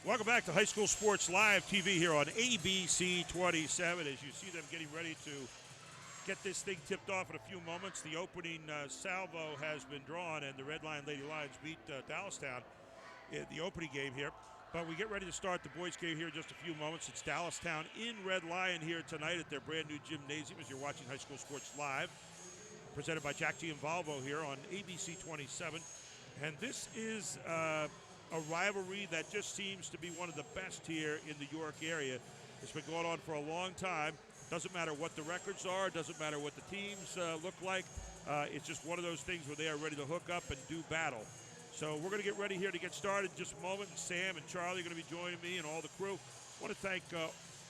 Welcome back to High School Sports Live TV here on ABC 27. As you see them getting ready to get this thing tipped off in a few moments, the opening salvo has been drawn, and the Red Lion Lady Lions beat Dallastown in the opening game here. But we get ready to start the boys' game here in just a few moments. It's Dallastown in Red Lion here tonight at their brand new gymnasium as you're watching High School Sports Live, presented by Jack G and Volvo here on ABC 27. And this is a rivalry that just seems to be one of the best here in the York area. It's been going on for a long time. Doesn't matter what the records are, doesn't matter what the teams look like. It's just one of those things where they are ready to hook up and do battle. So we're going to get ready here to get started in just a moment. And Sam and Charlie are going to be joining me and all the crew. I want to thank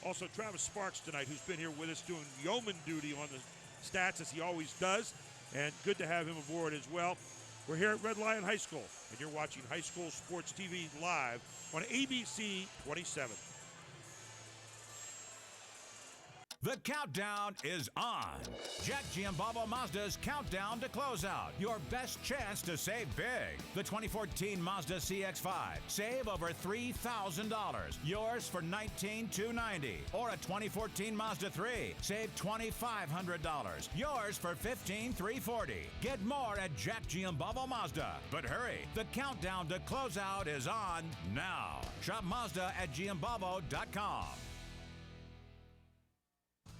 also Travis Sparks tonight, who's been here with us doing yeoman duty on the stats as he always does. And good to have him aboard as well. We're here at Red Lion High School, and you're watching High School Sports TV live on ABC 27. The countdown is on. Jack Giambalvo Mazda's countdown to closeout. Your best chance to save big. The 2014 Mazda CX-5. Save over $3,000. Yours for $19,290. Or a 2014 Mazda 3. Save $2,500. Yours for $15,340. Get more at Jack Giambalvo Mazda. But hurry, the countdown to closeout is on now. Shop Mazda at Giambalvo.com.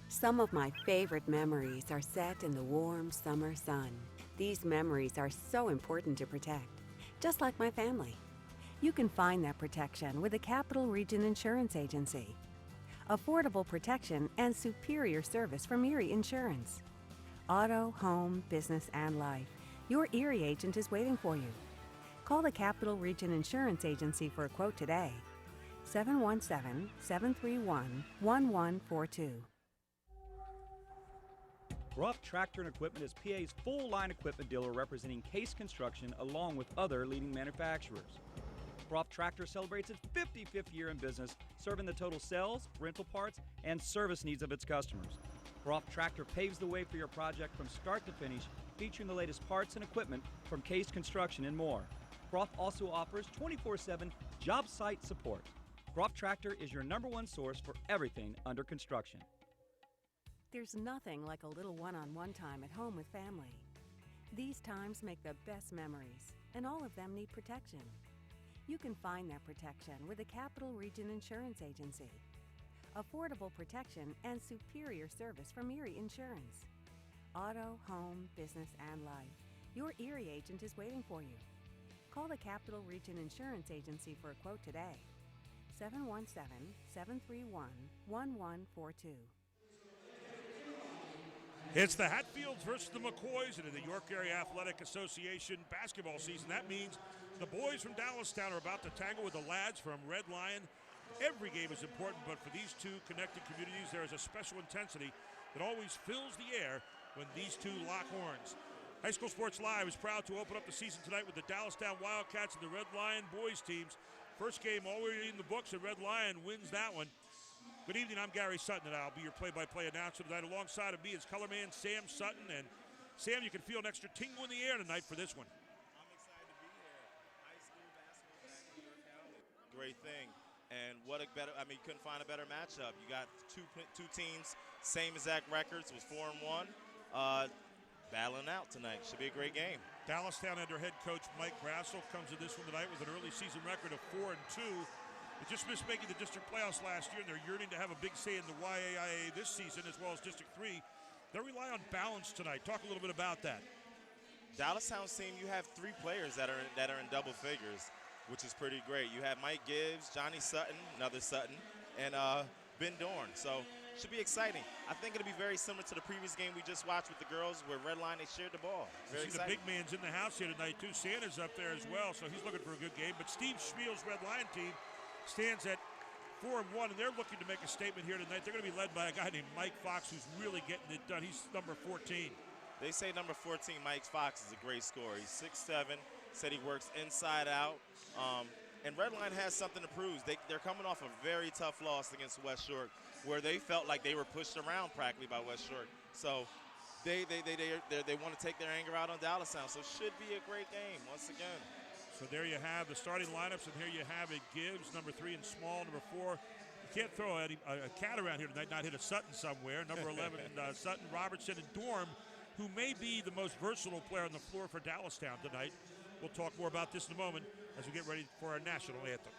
Some of my favorite memories are set in the warm summer sun. These memories are so important to protect, just like my family. You can find that protection with the Capital Region Insurance Agency. Affordable protection and superior service from Erie Insurance. Auto, home, business, and life. Your Erie agent is waiting for you. Call the Capital Region Insurance Agency for a quote today. 717-731-1142. Ruff Tractor and Equipment is PA's full-line equipment dealer representing Case Construction along with other leading manufacturers. Ruff Tractor celebrates its 55th year in business, serving the total sales, rental parts, and service needs of its customers. Ruff Tractor paves the way for your project from start to finish, featuring the latest parts and equipment from Case Construction and more. Ruff also offers 24/7 job site support. Ruff Tractor is your #1 source for everything under construction. There's nothing like a little one-on-one time at home with family. These times make the best memories, and all of them need protection. You can find that protection with the Capital Region Insurance Agency. Affordable protection and superior service from Erie Insurance. Auto, home, business, and life. Your Erie agent is waiting for you. Call the Capital Region Insurance Agency for a quote today. 717-731-1142. It's the Hatfields versus the McCoys, and in the York Area Athletic Association basketball season, that means the boys from Dallastown are about to tangle with the lads from Red Lion. Every game is important, but for these two connected communities, there is a special intensity that always fills the air when these two lock horns. High School Sports Live is proud to open up the season tonight with the Dallastown Wildcats and the Red Lion boys teams. First game already in the books, and Red Lion wins that one. Good evening, I'm Gary Sutton, and I'll be your play-by-play announcer tonight. Alongside of me is colorman Sam Sutton. And Sam, you can feel an extra tingle in the air tonight for this one. I'm excited to be here. High school basketball back in York County. Great thing. And what a better, you couldn't find a better matchup. You got two teams, same exact records, was 4-1. Battling out tonight. Should be a great game. Dallastown under head coach Mike Grassel comes to this one tonight with an early season record of 4-2. They just missed making the district playoffs last year, and they're yearning to have a big say in the YAIA this season as well as District 3. They rely on balance tonight. Talk a little bit about that. Dallastown's team, you have 3 players that are in double figures, which is pretty great. You have Mike Gibbs, Johnny Sutton, another Sutton, and Ben Dorn. So should be exciting. I think it'll be very similar to the previous game we just watched with the girls where Red Line, they shared the ball. Very exciting. The big man's in the house here tonight, too. Santa's up there as well, so he's looking for a good game. But Steve Schmiel's Red Lion team stands at 4-1, and they're looking to make a statement here tonight. They're going to be led by a guy named Mike Fox, who's really getting it done. He's number 14. They say number 14, Mike Fox, is a great scorer. He's 6'7", said he works inside out. And Red Line has something to prove. They're coming off a very tough loss against West York, where they felt like they were pushed around practically by West York. So they want to take their anger out on Dallastown. So it should be a great game once again. So there you have the starting lineups, and here you have it. Gibbs, number 3 in small, number 4. You can't throw a cat around here tonight, not hit a Sutton somewhere. Number 11, Sutton, Robertson, and Dorm, who may be the most versatile player on the floor for Dallastown tonight. We'll talk more about this in a moment as we get ready for our national anthem.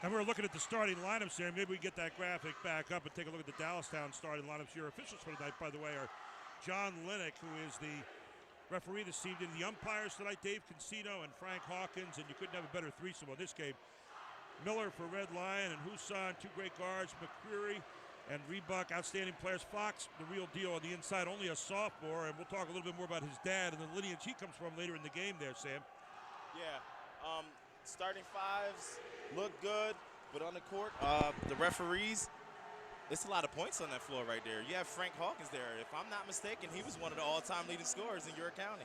And we're looking at the starting lineups here. Maybe we get that graphic back up and take a look at the Dallastown starting lineups. Your officials for tonight, by the way, are John Linick, who is the referee this evening. The umpires tonight, Dave Concino and Frank Hawkins, and you couldn't have a better threesome on this game. Miller for Red Lion and Husan, 2 great guards. McCreary and Rebuck, outstanding players. Fox, the real deal on the inside, only a sophomore, and we'll talk a little bit more about his dad and the lineage he comes from later in the game there, Sam. Yeah, starting fives look good, but on the court, the referees, it's a lot of points on that floor right there. You have Frank Hawkins there. If I'm not mistaken, he was one of the all-time leading scorers in your county.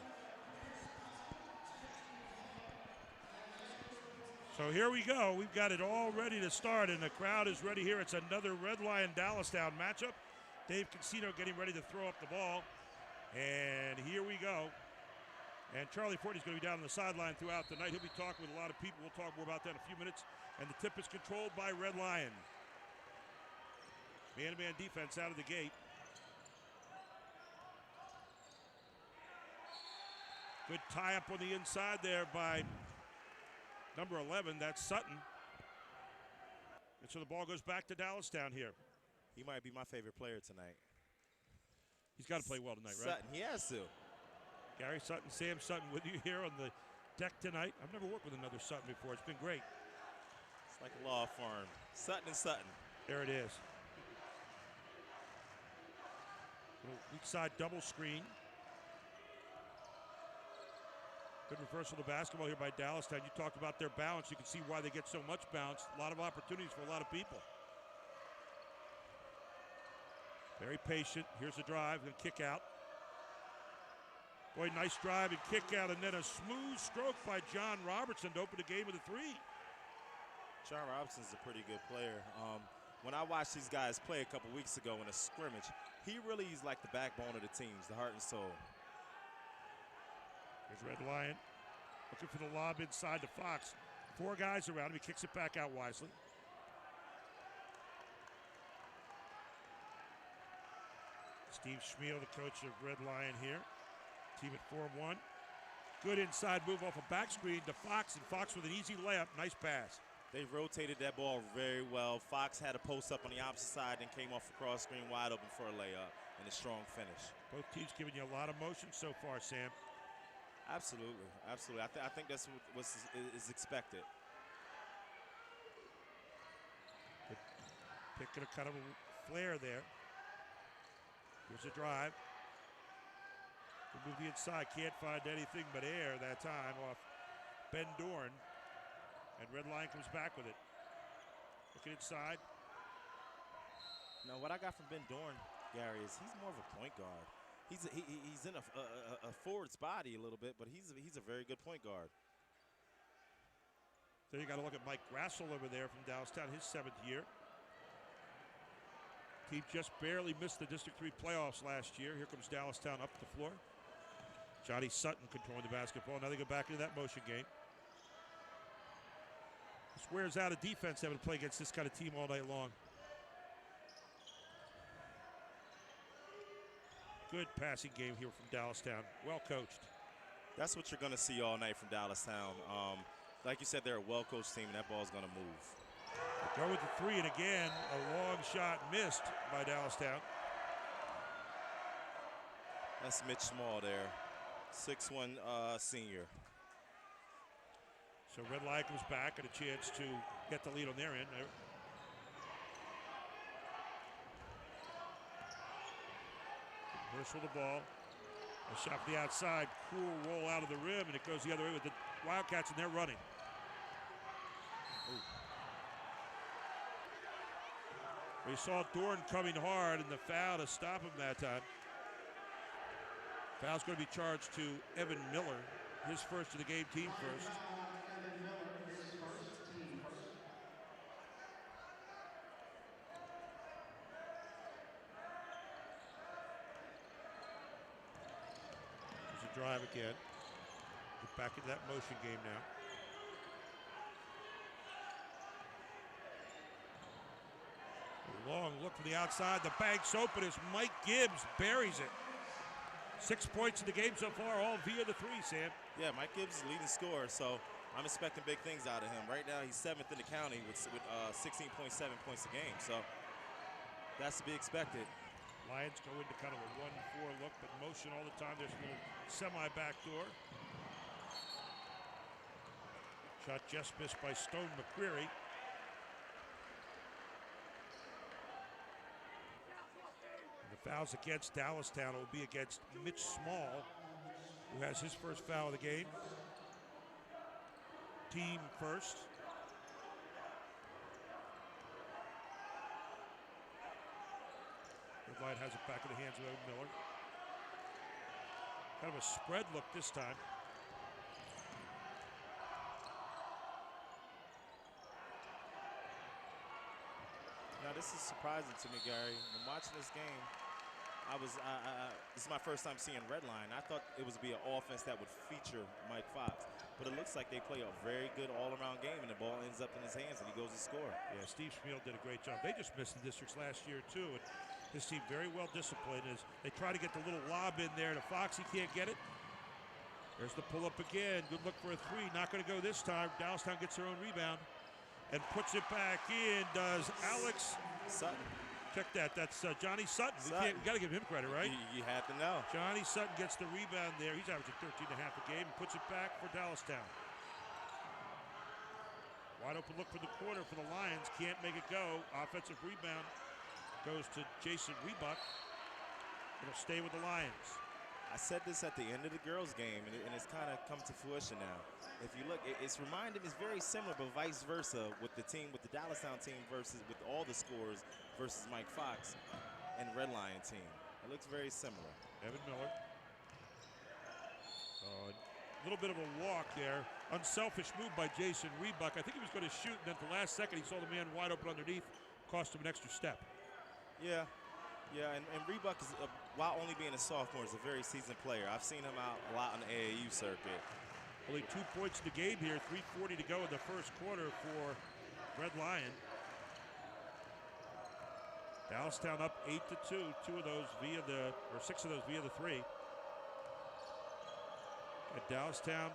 So here we go. We've got it all ready to start, and the crowd is ready here. It's another Red Lion Dallastown matchup. Dave Concino getting ready to throw up the ball, and here we go. And Charlie Fortney's going to be down on the sideline throughout the night. He'll be talking with a lot of people. We'll talk more about that in a few minutes. And the tip is controlled by Red Lion. Man-to-man defense out of the gate. Good tie-up on the inside there by number 11. That's Sutton. And so the ball goes back to Dallastown here. He might be my favorite player tonight. He's got to play well tonight, right? Sutton, he has to. Gary Sutton, Sam Sutton with you here on the deck tonight. I've never worked with another Sutton before. It's been great. It's like a law firm. Sutton and Sutton. There it is. Little weak side double screen. Good reversal of the basketball here by Dallastown. You talked about their balance. You can see why they get so much bounce. A lot of opportunities for a lot of people. Very patient. Here's the drive. Going to kick out. Boy, nice drive and kick out, and then a smooth stroke by John Robertson to open the game with a 3. John Robertson's a pretty good player. When I watched these guys play a couple weeks ago in a scrimmage, he really is like the backbone of the teams, the heart and soul. Here's Red Lion looking for the lob inside to Fox. 4 guys around him. He kicks it back out wisely. Steve Schmiel, the coach of Red Lion here. Team at 4-1. Good inside move off a back screen to Fox, and Fox with an easy layup. Nice pass. They rotated that ball very well. Fox had a post up on the opposite side and came off a cross screen wide open for a layup and a strong finish. Both teams giving you a lot of motion so far, Sam. Absolutely, absolutely. I think that's what is expected. Good pick and a kind of a flare there. Here's a drive. Move the inside, can't find anything but air that time off Ben Dorn. And Red Lion comes back with it. Looking inside. Now, what I got from Ben Dorn Gary, is he's more of a point guard. He's in a forward's body a little bit, but he's a very good point guard. Then you got to look at Mike Grassel over there from Dallastown, his 7th year. Team just barely missed the District 3 playoffs last year. Here comes Dallastown up the floor. Johnny Sutton controlling the basketball. Now they go back into that motion game. This wears out a defense having to play against this kind of team all night long. Good passing game here from Dallastown. Well coached. That's what you're going to see all night from Dallastown. Like you said, they're a well-coached team, and that ball's going to move. Go with the 3, and again, a long shot missed by Dallastown. That's Mitch Small there, 6'1" senior. So Red Lion comes back and a chance to get the lead on their end. Reversal the ball. A shot from the outside. Cool roll out of the rim, and it goes the other way with the Wildcats, and they're running. Ooh. We saw Dorn coming hard, and the foul to stop him that time. Foul's going to be charged to Evan Miller, his first of the game, team first. Drive again. Get back into that motion game now. A long look from the outside. The bank's open as Mike Gibbs buries it. 6 points in the game so far, all via the 3, Sam. Yeah, Mike Gibbs is the leading scorer, so I'm expecting big things out of him. Right now, he's 7th in the county with 16.7 points a game, so that's to be expected. Lions go into kind of a 1-4 look, but motion all the time. There's a little semi-backdoor. Shot just missed by Stone McCreary. And the fouls against Dallastown will be against Mitch Small, who has his first foul of the game. Team first. Red Lion has it back in the hands of Evan Miller. Kind of a spread look this time. Now this is surprising to me, Gary. When watching this game, this is my first time seeing Red Lion. I thought it was be an offense that would feature Mike Fox, but it looks like they play a very good all-around game, and the ball ends up in his hands, and he goes to score. Yeah, Steve Schmiel did a great job. They just missed the districts last year too, and this team very well disciplined as they try to get the little lob in there to Fox. He can't get it. There's the pull-up again. Good look for a 3. Not going to go this time. Dallastown gets their own rebound and puts it back in. Does Alex Sutton? Check that. That's Johnny Sutton. We got to give him credit, right? You have to know. Johnny Sutton gets the rebound there. He's averaging 13.5 a game and puts it back for Dallastown. Wide open look for the corner for the Lions. Can't make it go. Offensive rebound goes to Jason Rebuck. It'll stay with the Lions. I said this at the end of the girls' game, and it's kind of come to fruition now. If you look, it's very similar, but vice versa with the Dallastown team versus with all the scores versus Mike Fox and Red Lion team. It looks very similar. Evan Miller. A little bit of a walk there. Unselfish move by Jason Rebuck. I think he was going to shoot, and at the last second, he saw the man wide open underneath. Cost him an extra step. Yeah, and Rebuck is, while only being a sophomore, is a very seasoned player. I've seen him out a lot on the AAU circuit. Only 2 points in the game here. 3:40 to go in the first quarter for Red Lion. Dallastown up 8-2. 6 of those via the 3. And Dallastown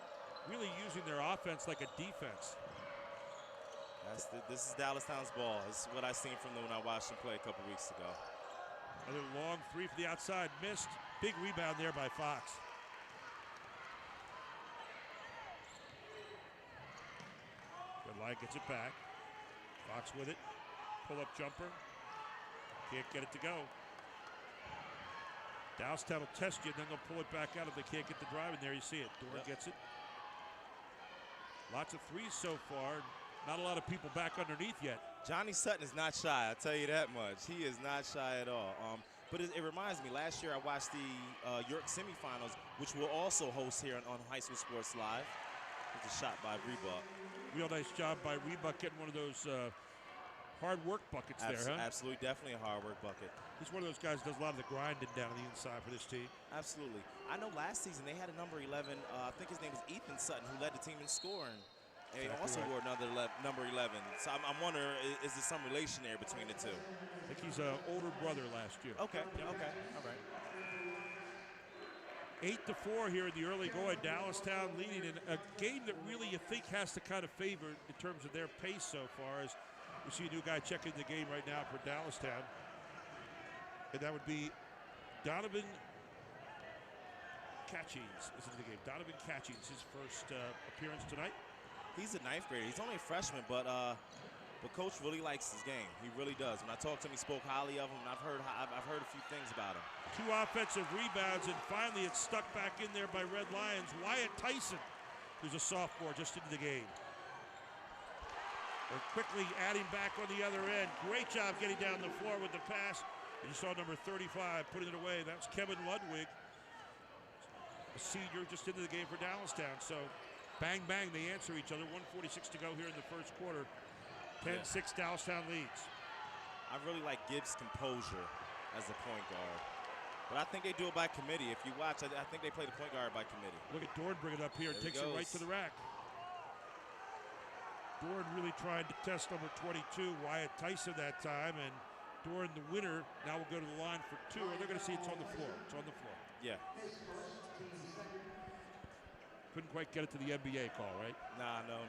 really using their offense like a defense. This is Dallastown's ball. This is what I seen from them when I watched them play a couple weeks ago. Another long 3 from the outside, missed. Big rebound there by Fox. Red Lion gets it back. Fox with it. Pull-up jumper. Can't get it to go. Dallastown will test you, and then they'll pull it back out if they can't get the drive, and there you see it. Dorn gets it. Lots of 3s so far. Not a lot of people back underneath yet. Johnny Sutton is not shy, I'll tell you that much. He is not shy at all. But it reminds me, last year I watched the York semifinals, which we'll also host here on High School Sports Live. It was a shot by Reebok. Real nice job by Reebok getting one of those hard work buckets there, huh? Absolutely, definitely a hard work bucket. He's one of those guys who does a lot of the grinding down on the inside for this team. Absolutely. I know last season they had a number 11, I think his name was Ethan Sutton, who led the team in scoring. And he also wore another number 11. So I'm wondering, is there some relation there between the two? I think he's an older brother last year. Okay, okay, all right. 8-4 here in the early going. Dallastown leading in a game that really you think has to kind of favor in terms of their pace so far, as we see a new guy checking the game right now for Dallastown. And that would be Donovan Catchings is in the game. Donovan Catchings, his first appearance tonight. He's a ninth grader. He's only a freshman, but Coach really likes his game. He really does. When I talked to him, he spoke highly of him, and I've heard a few things about him. 2 offensive rebounds, and finally it's stuck back in there by Red Lions. Wyatt Tyson, who's a sophomore, just into the game. They're quickly adding back on the other end. Great job getting down the floor with the pass. And you saw number 35 putting it away. That's Kevin Ludwig, a senior, just into the game for Dallastown. So bang, bang, they answer each other. 1:46 to go here in the first quarter. 10-6 Dallastown leads. I really like Gibbs' composure as a point guard. But I think they do it by committee. If you watch, I think they play the point guard by committee. Look at Dorn bring it up here and takes it right to the rack. Dorn really tried to test number 22, Wyatt Tyson, that time, and Dorn, the winner, now will go to the line for 2, and they're going to see it's on the floor. It's on the floor. Yeah. Couldn't quite get it to the NBA call, right? Nah, no.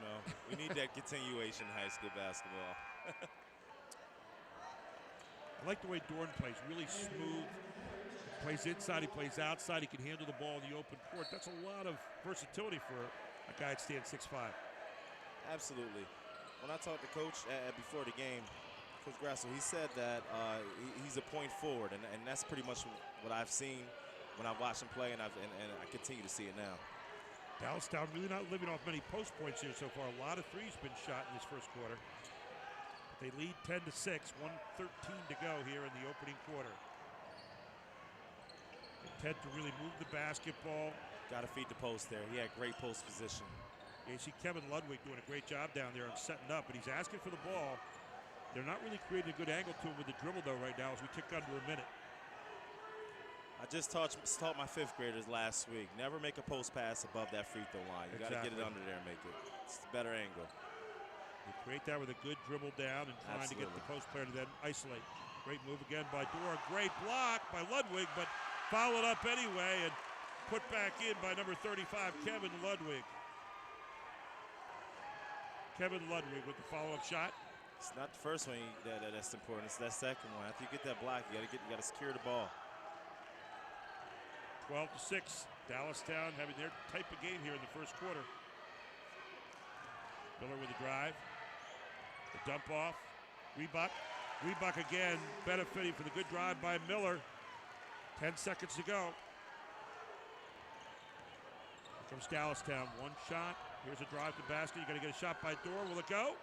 We need that continuation in high school basketball. I like the way Dorn plays, really smooth. He plays inside, he plays outside, he can handle the ball in the open court. That's a lot of versatility for a guy that stands 6'5". Absolutely. When I talked to Coach before the game, Coach Grasso, he said that he's a point forward, and that's pretty much what I've seen when I watched him play, and I continue to see it now. Dallastown really not living off many post points here so far. A lot of threes been shot in this first quarter. But they lead 10-6, 1:13 to go here in the opening quarter. Intent to really move the basketball. Got to feed the post there. He had great post position. You see Kevin Ludwig doing a great job down there and setting up, but he's asking for the ball. They're not really creating a good angle to him with the dribble, though, right now as we tick under a minute. I just taught my 5th graders last week. Never make a post pass above that free throw line. You got to get it under there and make it. It's a better angle. You create that with a good dribble down and trying to get the post player to then isolate. Great move again by Dora. Great block by Ludwig, but foul it up anyway and put back in by number 35, Kevin Ludwig. Kevin Ludwig with the follow-up shot. It's not the first one that's important. It's that second one. After you get that block, you got to secure the ball. 12-6. Dallastown having their type of game here in the first quarter. Miller with the drive. The dump off. Reebok. Reebok again benefiting from the good drive by Miller. 10 seconds to go. Here comes Dallastown. One shot. Here's a drive to basket. You got to get a shot by Dorr. Will it go?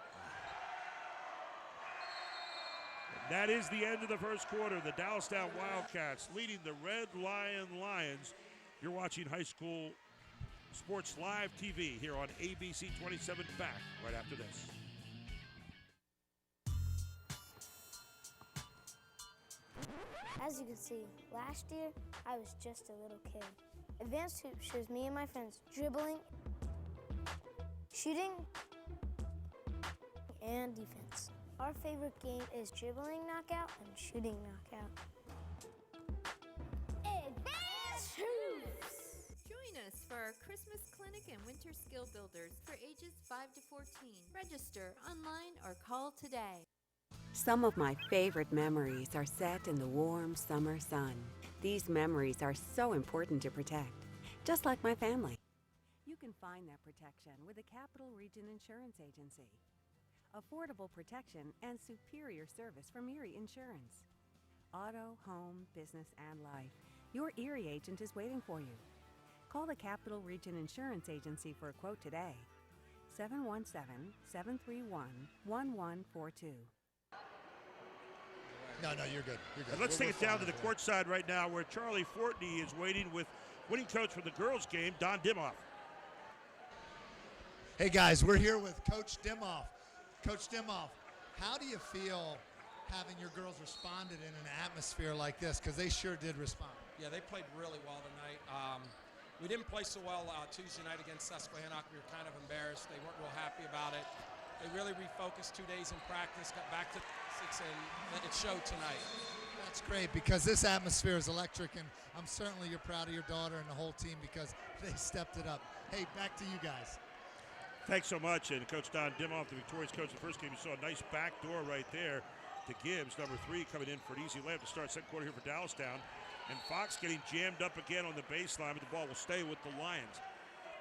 That is the end of the first quarter. The Dallastown Wildcats leading the Red Lions. You're watching High School Sports Live TV here on ABC 27. Back right after this. As you can see, last year I was just a little kid. Advanced Hoop shows me and my friends dribbling, shooting, and defense. Our favorite game is dribbling knockout and shooting knockout. Advanced Hoops! Join us for our Christmas clinic and winter skill builders for ages 5 to 14. Register online or call today. Some of my favorite memories are set in the warm summer sun. These memories are so important to protect, just like my family. You can find that protection with the Capital Region Insurance Agency. Affordable protection and superior service from Erie Insurance. Auto, home, business, and life. Your Erie agent is waiting for you. Call the Capital Region Insurance Agency for a quote today. 717-731-1142. No, you're good. You're good. And let's We're take it down to fine the over court side right now where Charlie Fortney is waiting with winning coach for the girls game, Don Dimoff. there. Hey, guys, we're here with Coach Dimoff. Coach Dimoff, how do you feel having your girls responded in an atmosphere like this? Because they sure did respond. Yeah, they played really well tonight. We didn't play so well Tuesday night against Susquehannock. We were kind of embarrassed. They weren't real happy about it. They really refocused 2 days in practice, got back to basics, and it showed tonight. That's great because this atmosphere is electric, and I'm certainly you're proud of your daughter and the whole team because they stepped it up. Hey, back to you guys. Thanks so much. And Coach Don Dimoff, the victorious coach of the first game, you saw a nice back door right there to Gibbs, number 3, coming in for an easy layup to start second quarter here for Dallastown. And Fox getting jammed up again on the baseline, but the ball will stay with the Lions.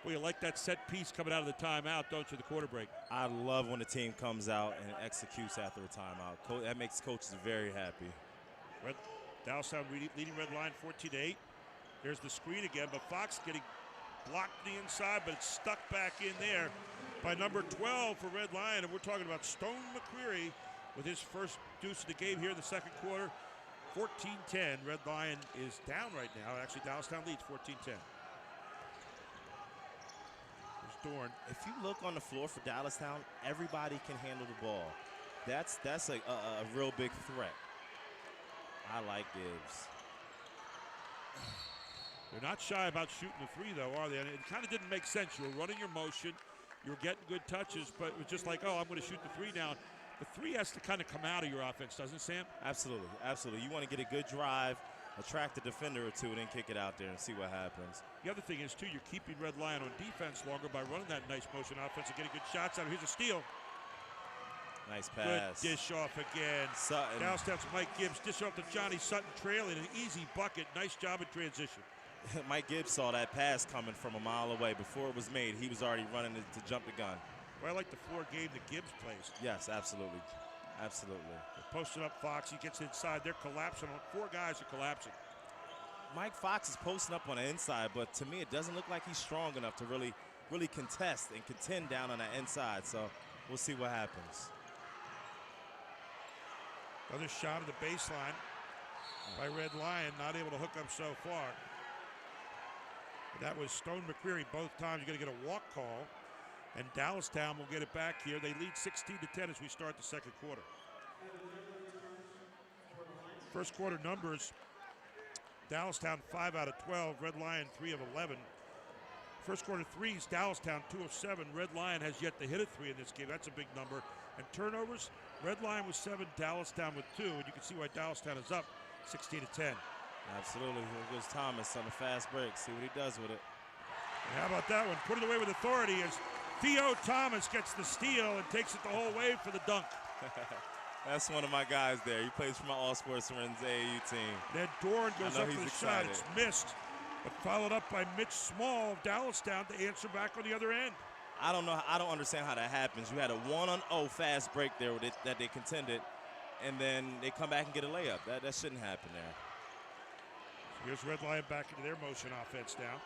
Well, you like that set piece coming out of the timeout, don't you, the quarter break? I love when the team comes out and executes after a timeout. That makes coaches very happy. Dallastown leading Red Lion 14-8. There's the screen again, but Fox getting blocked to the inside, but it's stuck back in there by number 12 for Red Lion. And we're talking about Stone McCreary with his first deuce of the game here in the second quarter. 14-10. Red Lion is down right now. Actually, Dallastown leads 14-10. Dorn. If you look on the floor for Dallastown, everybody can handle the ball. That's a real big threat. I like Gibbs. They're not shy about shooting the 3, though, are they? And it kind of didn't make sense. You were running your motion. You were getting good touches, but it was just like, oh, I'm going to shoot the 3 now. The 3 has to kind of come out of your offense, doesn't it, Sam? Absolutely, absolutely. You want to get a good drive, attract a defender or two, and then kick it out there and see what happens. The other thing is, too, you're keeping Red Lion on defense longer by running that nice motion offense and getting good shots out of it. Here's a steal. Nice pass. Good dish off again. Sutton. Downstep's Mike Gibbs. Dish off to Johnny Sutton, trailing. An easy bucket. Nice job in transition. Mike Gibbs saw that pass coming from a mile away. Before it was made, he was already running to jump the gun. Well, I like the floor game that Gibbs plays. Yes, absolutely. Absolutely. They're posting up Fox. He gets inside. They're collapsing. 4 guys are collapsing. Mike Fox is posting up on the inside, but to me it doesn't look like he's strong enough to really contest and contend down on that inside. So we'll see what happens. Another shot of the baseline by Red Lion, not able to hook up so far. That was Stone McCreary both times. You're going to get a walk call, and Dallastown will get it back here. They lead 16-10 as we start the second quarter. First quarter numbers. Dallastown 5 out of 12, Red Lion 3 of 11. First quarter threes, Dallastown 2 of 7. Red Lion has yet to hit a 3 in this game. That's a big number. And turnovers, Red Lion with 7, Dallastown with 2. And you can see why Dallastown is up 16-10. Absolutely. Here goes Thomas on the fast break. See what he does with it. And how about that one? Put it away with authority as Theo Thomas gets the steal and takes it the whole way for the dunk. That's one of my guys there. He plays for my All Sports Friends AAU team. Then Dorn goes up for the shot. Excited. It's missed, but followed up by Mitch Small of Dallastown to answer back on the other end. I don't know. I don't understand how that happens. You had a 1-on-0 fast break there with it, that they contended, and then they come back and get a layup. That shouldn't happen there. So here's Red Lion back into their motion offense now.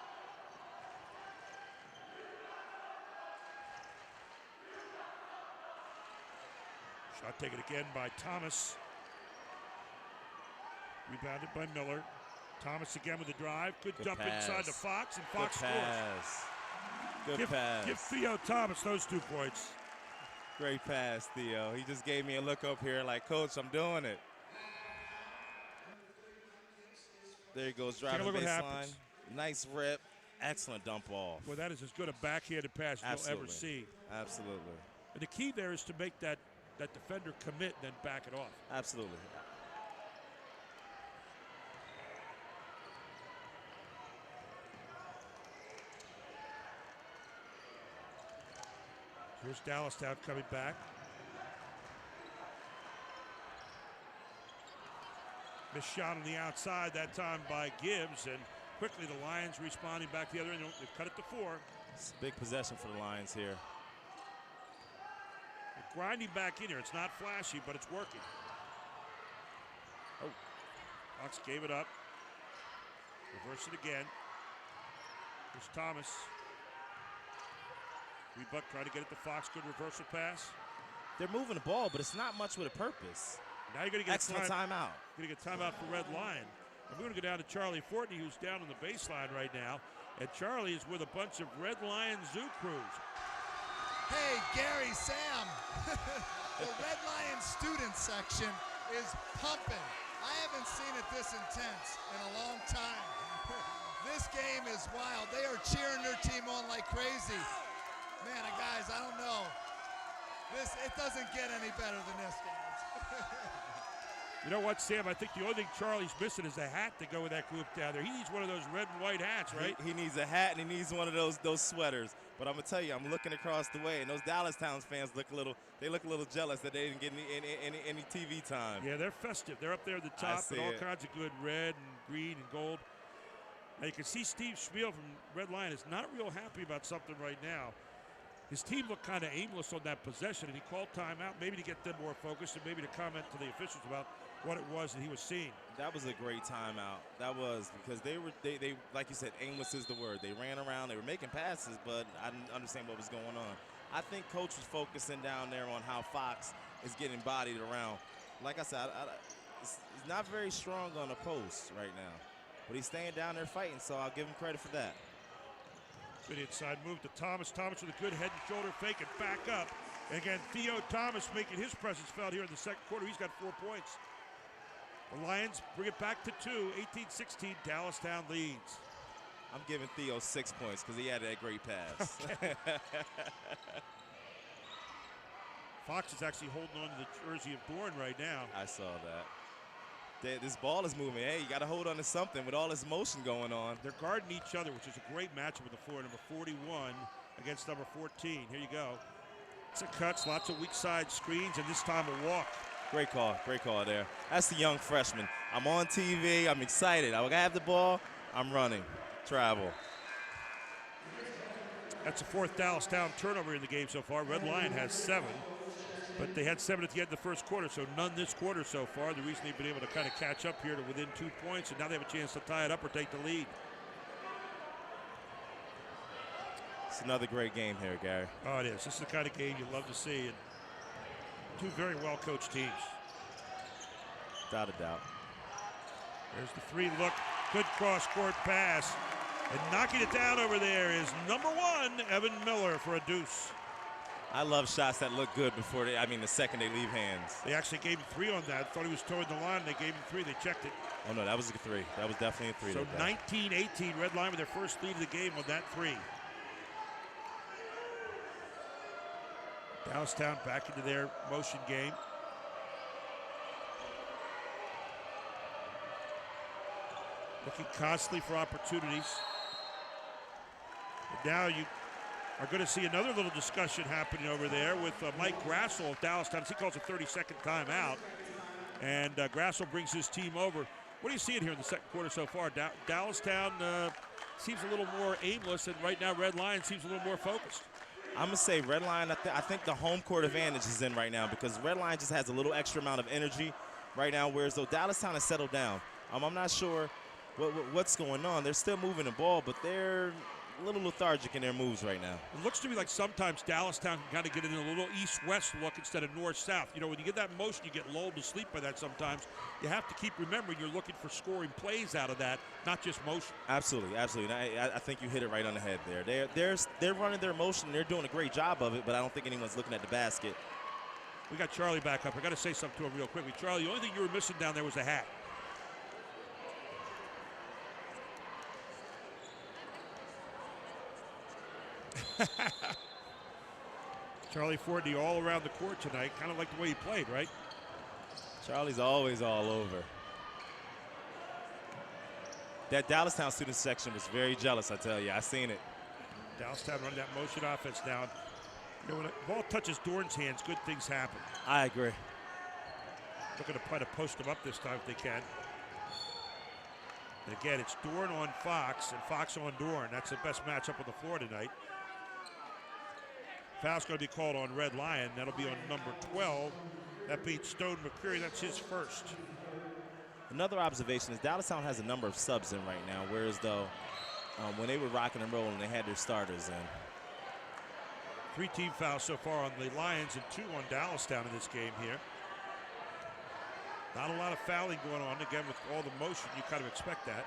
Shot taken again by Thomas. Rebounded by Miller. Thomas again with the drive. Good dump pass. Inside to Fox, and Fox Good pass. Good pass. Give Theo Thomas those 2 points. Great pass, Theo. He just gave me a look up here like, Coach, I'm doing it. There he goes, driving look what baseline. happens. Nice rip. Excellent dump off. Well, that is as good a backhanded pass as you'll ever see. Absolutely. And the key there is to make that defender commit and then back it off. Absolutely. Here's Dallastown coming back. Missed shot on the outside that time by Gibbs, and quickly the Lions responding back the other end. They've cut it to 4. It's a big possession for the Lions here. They're grinding back in here. It's not flashy, but it's working. Oh, Fox gave it up. Reverse it again. Here's Thomas. Rebuck trying to get it to Fox. Good reversal pass. They're moving the ball, but it's not much with a purpose. Now you're going to get Excellent timeout. Going to get timeout for Red Lion. And we're going to go down to Charlie Fortney, who's down on the baseline right now. And Charlie is with a bunch of Red Lion Zoo crews. Hey, Gary, Sam. The Red Lion student section is pumping. I haven't seen it this intense in a long time. This game is wild. They are cheering their team on like crazy. Man, guys, I don't know. It doesn't get any better than this, guys. You know what, Sam? I think the only thing Charlie's missing is a hat to go with that group down there. He needs one of those red and white hats, right? He needs a hat, and he needs one of those sweaters. But I'm going to tell you, I'm looking across the way, and those Dallastown fans look a little jealous that they didn't get any TV time. Yeah, they're festive. They're up there at the top with all kinds of good red and green and gold. Now you can see Steve Schmiel from Red Lion is not real happy about something right now. His team looked kind of aimless on that possession, and he called timeout maybe to get them more focused and maybe to comment to the officials about what it was that he was seeing. That was a great timeout. That was because they like you said, aimless is the word. They ran around, they were making passes, but I didn't understand what was going on. I think Coach was focusing down there on how Fox is getting bodied around. Like I said, he's not very strong on the post right now, but he's staying down there fighting, so I'll give him credit for that. Good inside move to Thomas. Thomas with a good head and shoulder fake and back up. And again, Theo Thomas making his presence felt here in the second quarter. He's got 4 points. The Lions bring it back to 2, 18-16. Dallastown leads. I'm giving Theo 6 points because he had that great pass. Okay. Fox is actually holding on to the jersey of Dorn right now. I saw that. This ball is moving. Hey, you got to hold on to something with all this motion going on. They're guarding each other, which is a great matchup with the floor. Number 41 against number 14. Here you go. It's a cuts, lots of weak side screens, and this time a walk. Great call there. That's the young freshman. I'm on TV. I'm excited. I have the ball. I'm running. Travel. That's the 4th Dallastown turnover in the game so far. Red Lion has 7. But they had 7 at the end of the first quarter, so none this quarter so far. The reason they've been able to kind of catch up here to within 2 points, and now they have a chance to tie it up or take the lead. It's another great game here, Gary. Oh, it is. This is the kind of game you love to see, and 2 very well-coached teams. Without a doubt. There's the 3 look. Good cross-court pass. And knocking it down over there is number 1, Evan Miller for a deuce. I love shots that look good before the second they leave hands. They actually gave him 3 on that. Thought he was towing the line. They gave him 3. They checked it. Oh, no, that was a 3. That was definitely a 3. So 19-18, Red Lion with their first lead of the game on that 3. Dallastown back into their motion game. Looking constantly for opportunities. And now you are going to see another little discussion happening over there with Mike Grassel of Dallastown. He calls a 30-second timeout. And Grassel brings his team over. What are you seeing here in the second quarter so far? Dallastown seems a little more aimless, and right now Red Lion seems a little more focused. I'm going to say Red Lion, I think the home court advantage is in right now because Red Lion just has a little extra amount of energy right now, whereas though Dallastown has settled down. I'm not sure what's going on. They're still moving the ball, but they're a little lethargic in their moves right now. It looks to me like sometimes Dallastown can kind of get in a little east-west look instead of north-south. You know, when you get that motion, you get lulled to sleep by that sometimes. You have to keep remembering you're looking for scoring plays out of that, not just motion. Absolutely, absolutely. And I think you hit it right on the head there. They're running their motion. They're doing a great job of it, but I don't think anyone's looking at the basket. We got Charlie back up. I got to say something to him real quickly. Charlie, the only thing you were missing down there was a hat. Charlie Fortney all around the court tonight, kind of like the way he played, right? Charlie's always all over. That Dallastown student section was very jealous, I tell you. I seen it. Dallastown running that motion offense down. You know, when a ball touches Dorn's hands, good things happen. I agree. Looking to try to post them up this time if they can. And again, it's Dorn on Fox and Fox on Dorn. That's the best matchup on the floor tonight. Foul's going to be called on Red Lion. That'll be on number 12. That beats Stone McCreary. That's his first. Another observation is Dallastown has a number of subs in right now, whereas though when they were rocking and rolling, they had their starters in. 3 team fouls so far on the Lions and 2 on Dallastown in this game here. Not a lot of fouling going on. Again, with all the motion, you kind of expect that.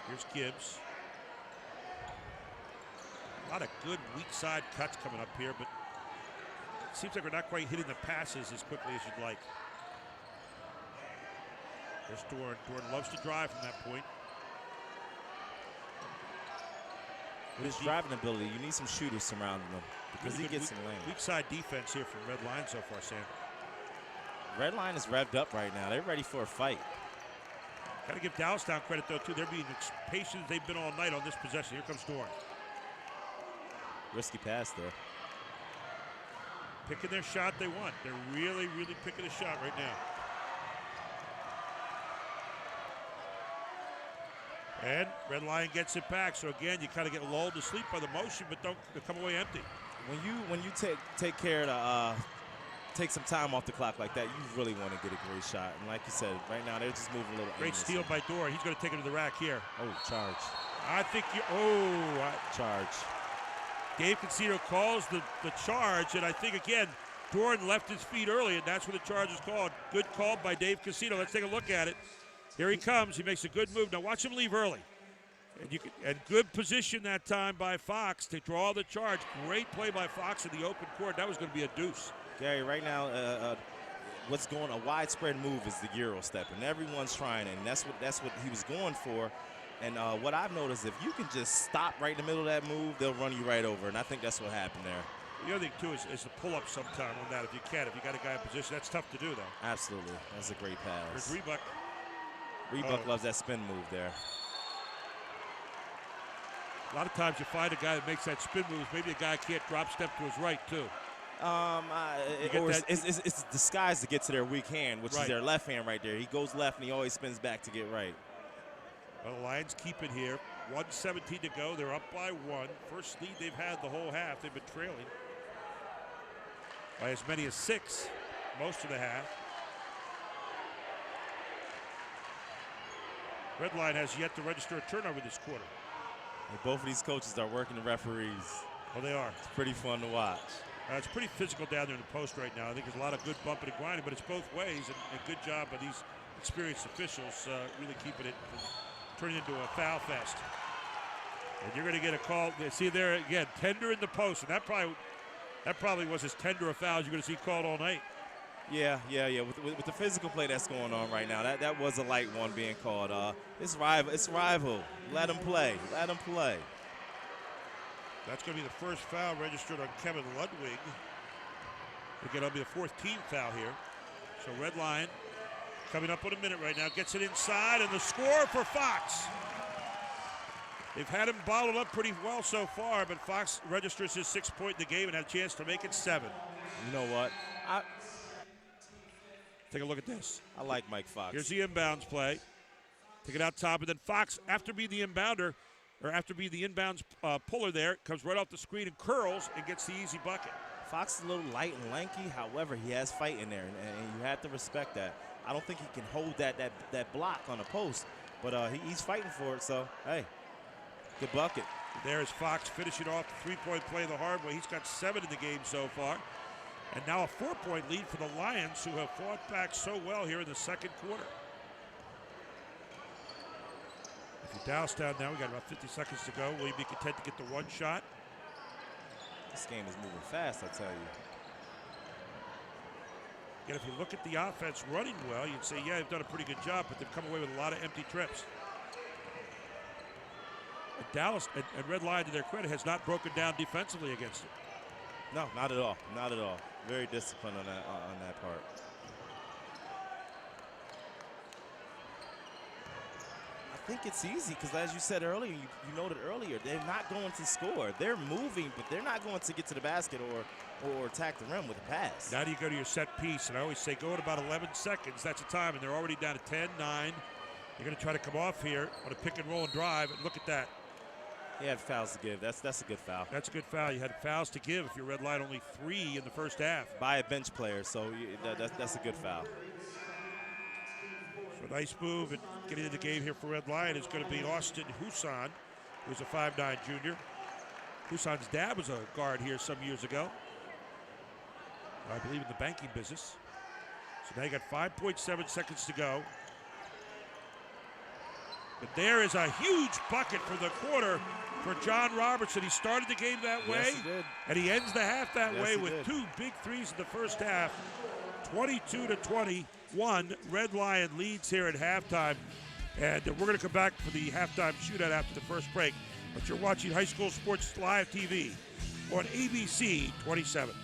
Here's Gibbs. A lot of good weak side cuts coming up here, but it seems like we're not quite hitting the passes as quickly as you'd like. There's Dorn. Dorn loves to drive from that point. With his driving ability, you need some shooters surrounding him because he gets in lane. Weak side defense here from Red Line so far, Sam. Red Line is revved up right now. They're ready for a fight. Got to give Dallastown credit, though, too. They're being as patient as they've been all night on this possession. Here comes Dorn. Risky pass there. Picking their shot they want. They're really, really picking a shot right now. And Red Lion gets it back. So again, you kind of get lulled to sleep by the motion, but don't come away empty. When you take care to take some time off the clock like that, you really want to get a great shot. And like you said, right now they're just moving a little. Great steal by Dorn. He's going to take it to the rack here. Oh, charge. I think charge. Dave Concedo calls the charge, and I think, again, Dorn left his feet early, and that's what the charge is called. Good call by Dave Concedo. Let's take a look at it. Here he comes. He makes a good move. Now watch him leave early. And good position that time by Fox to draw the charge. Great play by Fox in the open court. That was going to be a deuce. Gary, right now, a widespread move is the Euro step, and everyone's trying it, and that's what he was going for. And what I've noticed, if you can just stop right in the middle of that move, they'll run you right over, and I think that's what happened there. The other thing, too, is the pull-up sometime on that if you can. If you got a guy in position, that's tough to do, though. Absolutely. That's a great pass. There's Rebuck. Rebuck loves that spin move there. A lot of times you find a guy that makes that spin move. Maybe a guy can't drop step to his right, too. It's disguised to get to their weak hand, which is their left hand right there. He goes left, and he always spins back to get right. Well, the Lions keep it here. 1:17 to go. They're up by 1. First lead they've had the whole half. They've been trailing by as many as 6 most of the half. Red Line has yet to register a turnover this quarter. And both of these coaches are working the referees. Oh, they are. It's pretty fun to watch. It's pretty physical down there in the post right now. I think there's a lot of good bumping and grinding, but it's both ways, and good job by these experienced officials really keeping it from turning into a foul fest. And you're going to get a call. See there again, tender in the post, and that probably was as tender a foul as you're going to see called all night. Yeah. With the physical play that's going on right now, that was a light one being called. It's rival. Let him play. That's going to be the first foul registered on Kevin Ludwig. Again, it'll be the 4th team foul here. So Red Lion coming up on a minute right now. Gets it inside, and the score for Fox. They've had him bottled up pretty well so far, but Fox registers his 6th point in the game and had a chance to make it 7. You know what? Take a look at this. I like Mike Fox. Here's the inbounds play. Take it out top, and then Fox, after being the inbounder, or after being the inbounds puller there, comes right off the screen and curls and gets the easy bucket. Fox is a little light and lanky. However, he has fight in there, and you have to respect that. I don't think he can hold that block on a post, but he's fighting for it, so, hey, good bucket. There's Fox finishing off the 3-point play the hard way. He's got 7 in the game so far. And now a 4-point lead for the Lions, who have fought back so well here in the second quarter. If you're Dallastown now, we got about 50 seconds to go. Will you be content to get the one shot? This game is moving fast, I tell you. Again, if you look at the offense running well, you'd say, yeah, they've done a pretty good job, but they've come away with a lot of empty trips. And Dallas and Red Lion, to their credit, has not broken down defensively against it. No, not at all. Not at all. Very disciplined on that part. I think it's easy because, as you said earlier, you noted earlier, they're not going to score. They're moving, but they're not going to get to the basket or attack the rim with a pass. Now do you go to your set piece, and I always say go at about 11 seconds. That's the time, and they're already down to 10, 9. You're going to try to come off here on a pick and roll and drive, and look at that. He had fouls to give. That's a good foul. That's a good foul. You had fouls to give. If your Red Line only 3 in the first half. By a bench player, so that's a good foul. So nice move, and getting into the game here for Red Lion is going to be Austin Husan, who's a 5'9" junior. Husan's dad was a guard here some years ago. I believe in the banking business. So now you got 5.7 seconds to go. But there is a huge bucket for the quarter for John Robertson. He started the game that way, Yes, he did. and he ends the half that Yes, way he with did. 2 big threes in the first half. 22-21. Red Lion leads here at halftime. And we're going to come back for the halftime shootout after the first break. But you're watching High School Sports Live TV on ABC 27.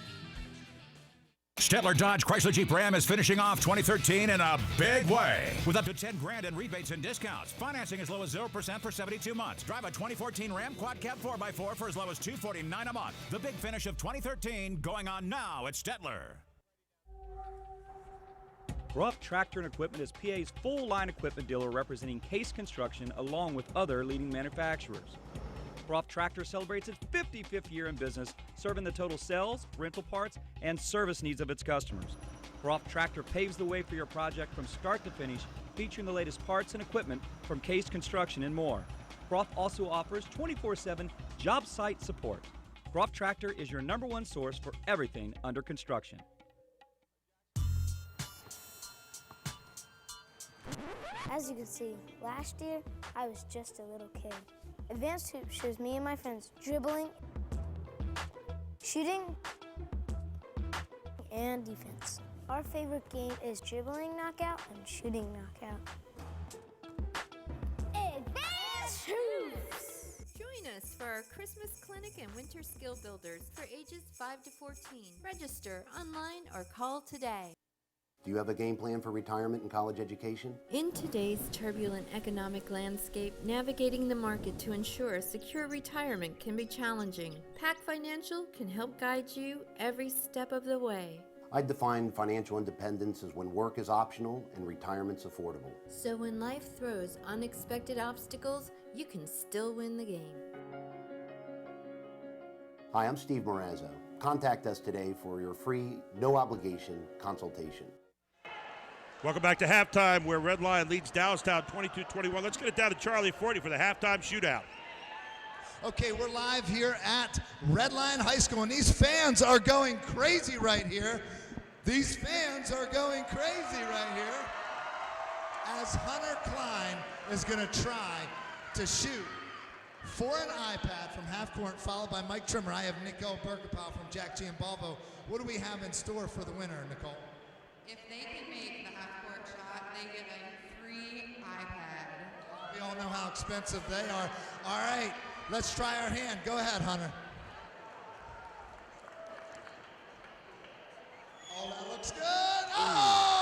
Stettler Dodge Chrysler Jeep Ram is finishing off 2013 in a big way with up to 10 grand in rebates and discounts. Financing as low as 0% for 72 months. Drive a 2014 Ram Quad Cab 4x4 for as low as $249 a month. The big finish of 2013 going on now at Stettler. Ruff Tractor and Equipment is PA's full line equipment dealer representing Case Construction along with other leading manufacturers. Ruff Tractor celebrates its 55th year in business, serving the total sales, rental parts, and service needs of its customers. Ruff Tractor paves the way for your project from start to finish, featuring the latest parts and equipment from Case Construction and more. Ruff also offers 24/7 job site support. Ruff Tractor is your #1 source for everything under construction. As you can see, last year I was just a little kid. Advanced Hoop shows me and my friends dribbling, shooting, and defense. Our favorite game is dribbling knockout and shooting knockout. Advanced Hoops! Join us for our Christmas clinic and winter skill builders for ages 5 to 14. Register online or call today. Do you have a game plan for retirement and college education? In today's turbulent economic landscape, navigating the market to ensure a secure retirement can be challenging. PAC Financial can help guide you every step of the way. I define financial independence as when work is optional and retirement's affordable. So when life throws unexpected obstacles, you can still win the game. Hi, I'm Steve Morazzo. Contact us today for your free, no-obligation consultation. Welcome back to halftime, where Red Lion leads Dallastown 22-21. Let's get it down to Charlie Forty for the halftime shootout. Okay, we're live here at Red Lion High School, and these fans are going crazy right here. These fans are going crazy right here as Hunter Klein is going to try to shoot for an iPad from half court, followed by Mike Trimmer. I have Nicole Bergapau from Jack Giambalvo. What do we have in store for the winner, Nicole? If they can make the half-court shot, they get a free iPad. We all know how expensive they are. All right, let's try our hand. Go ahead, Hunter. Oh, that looks good. Oh!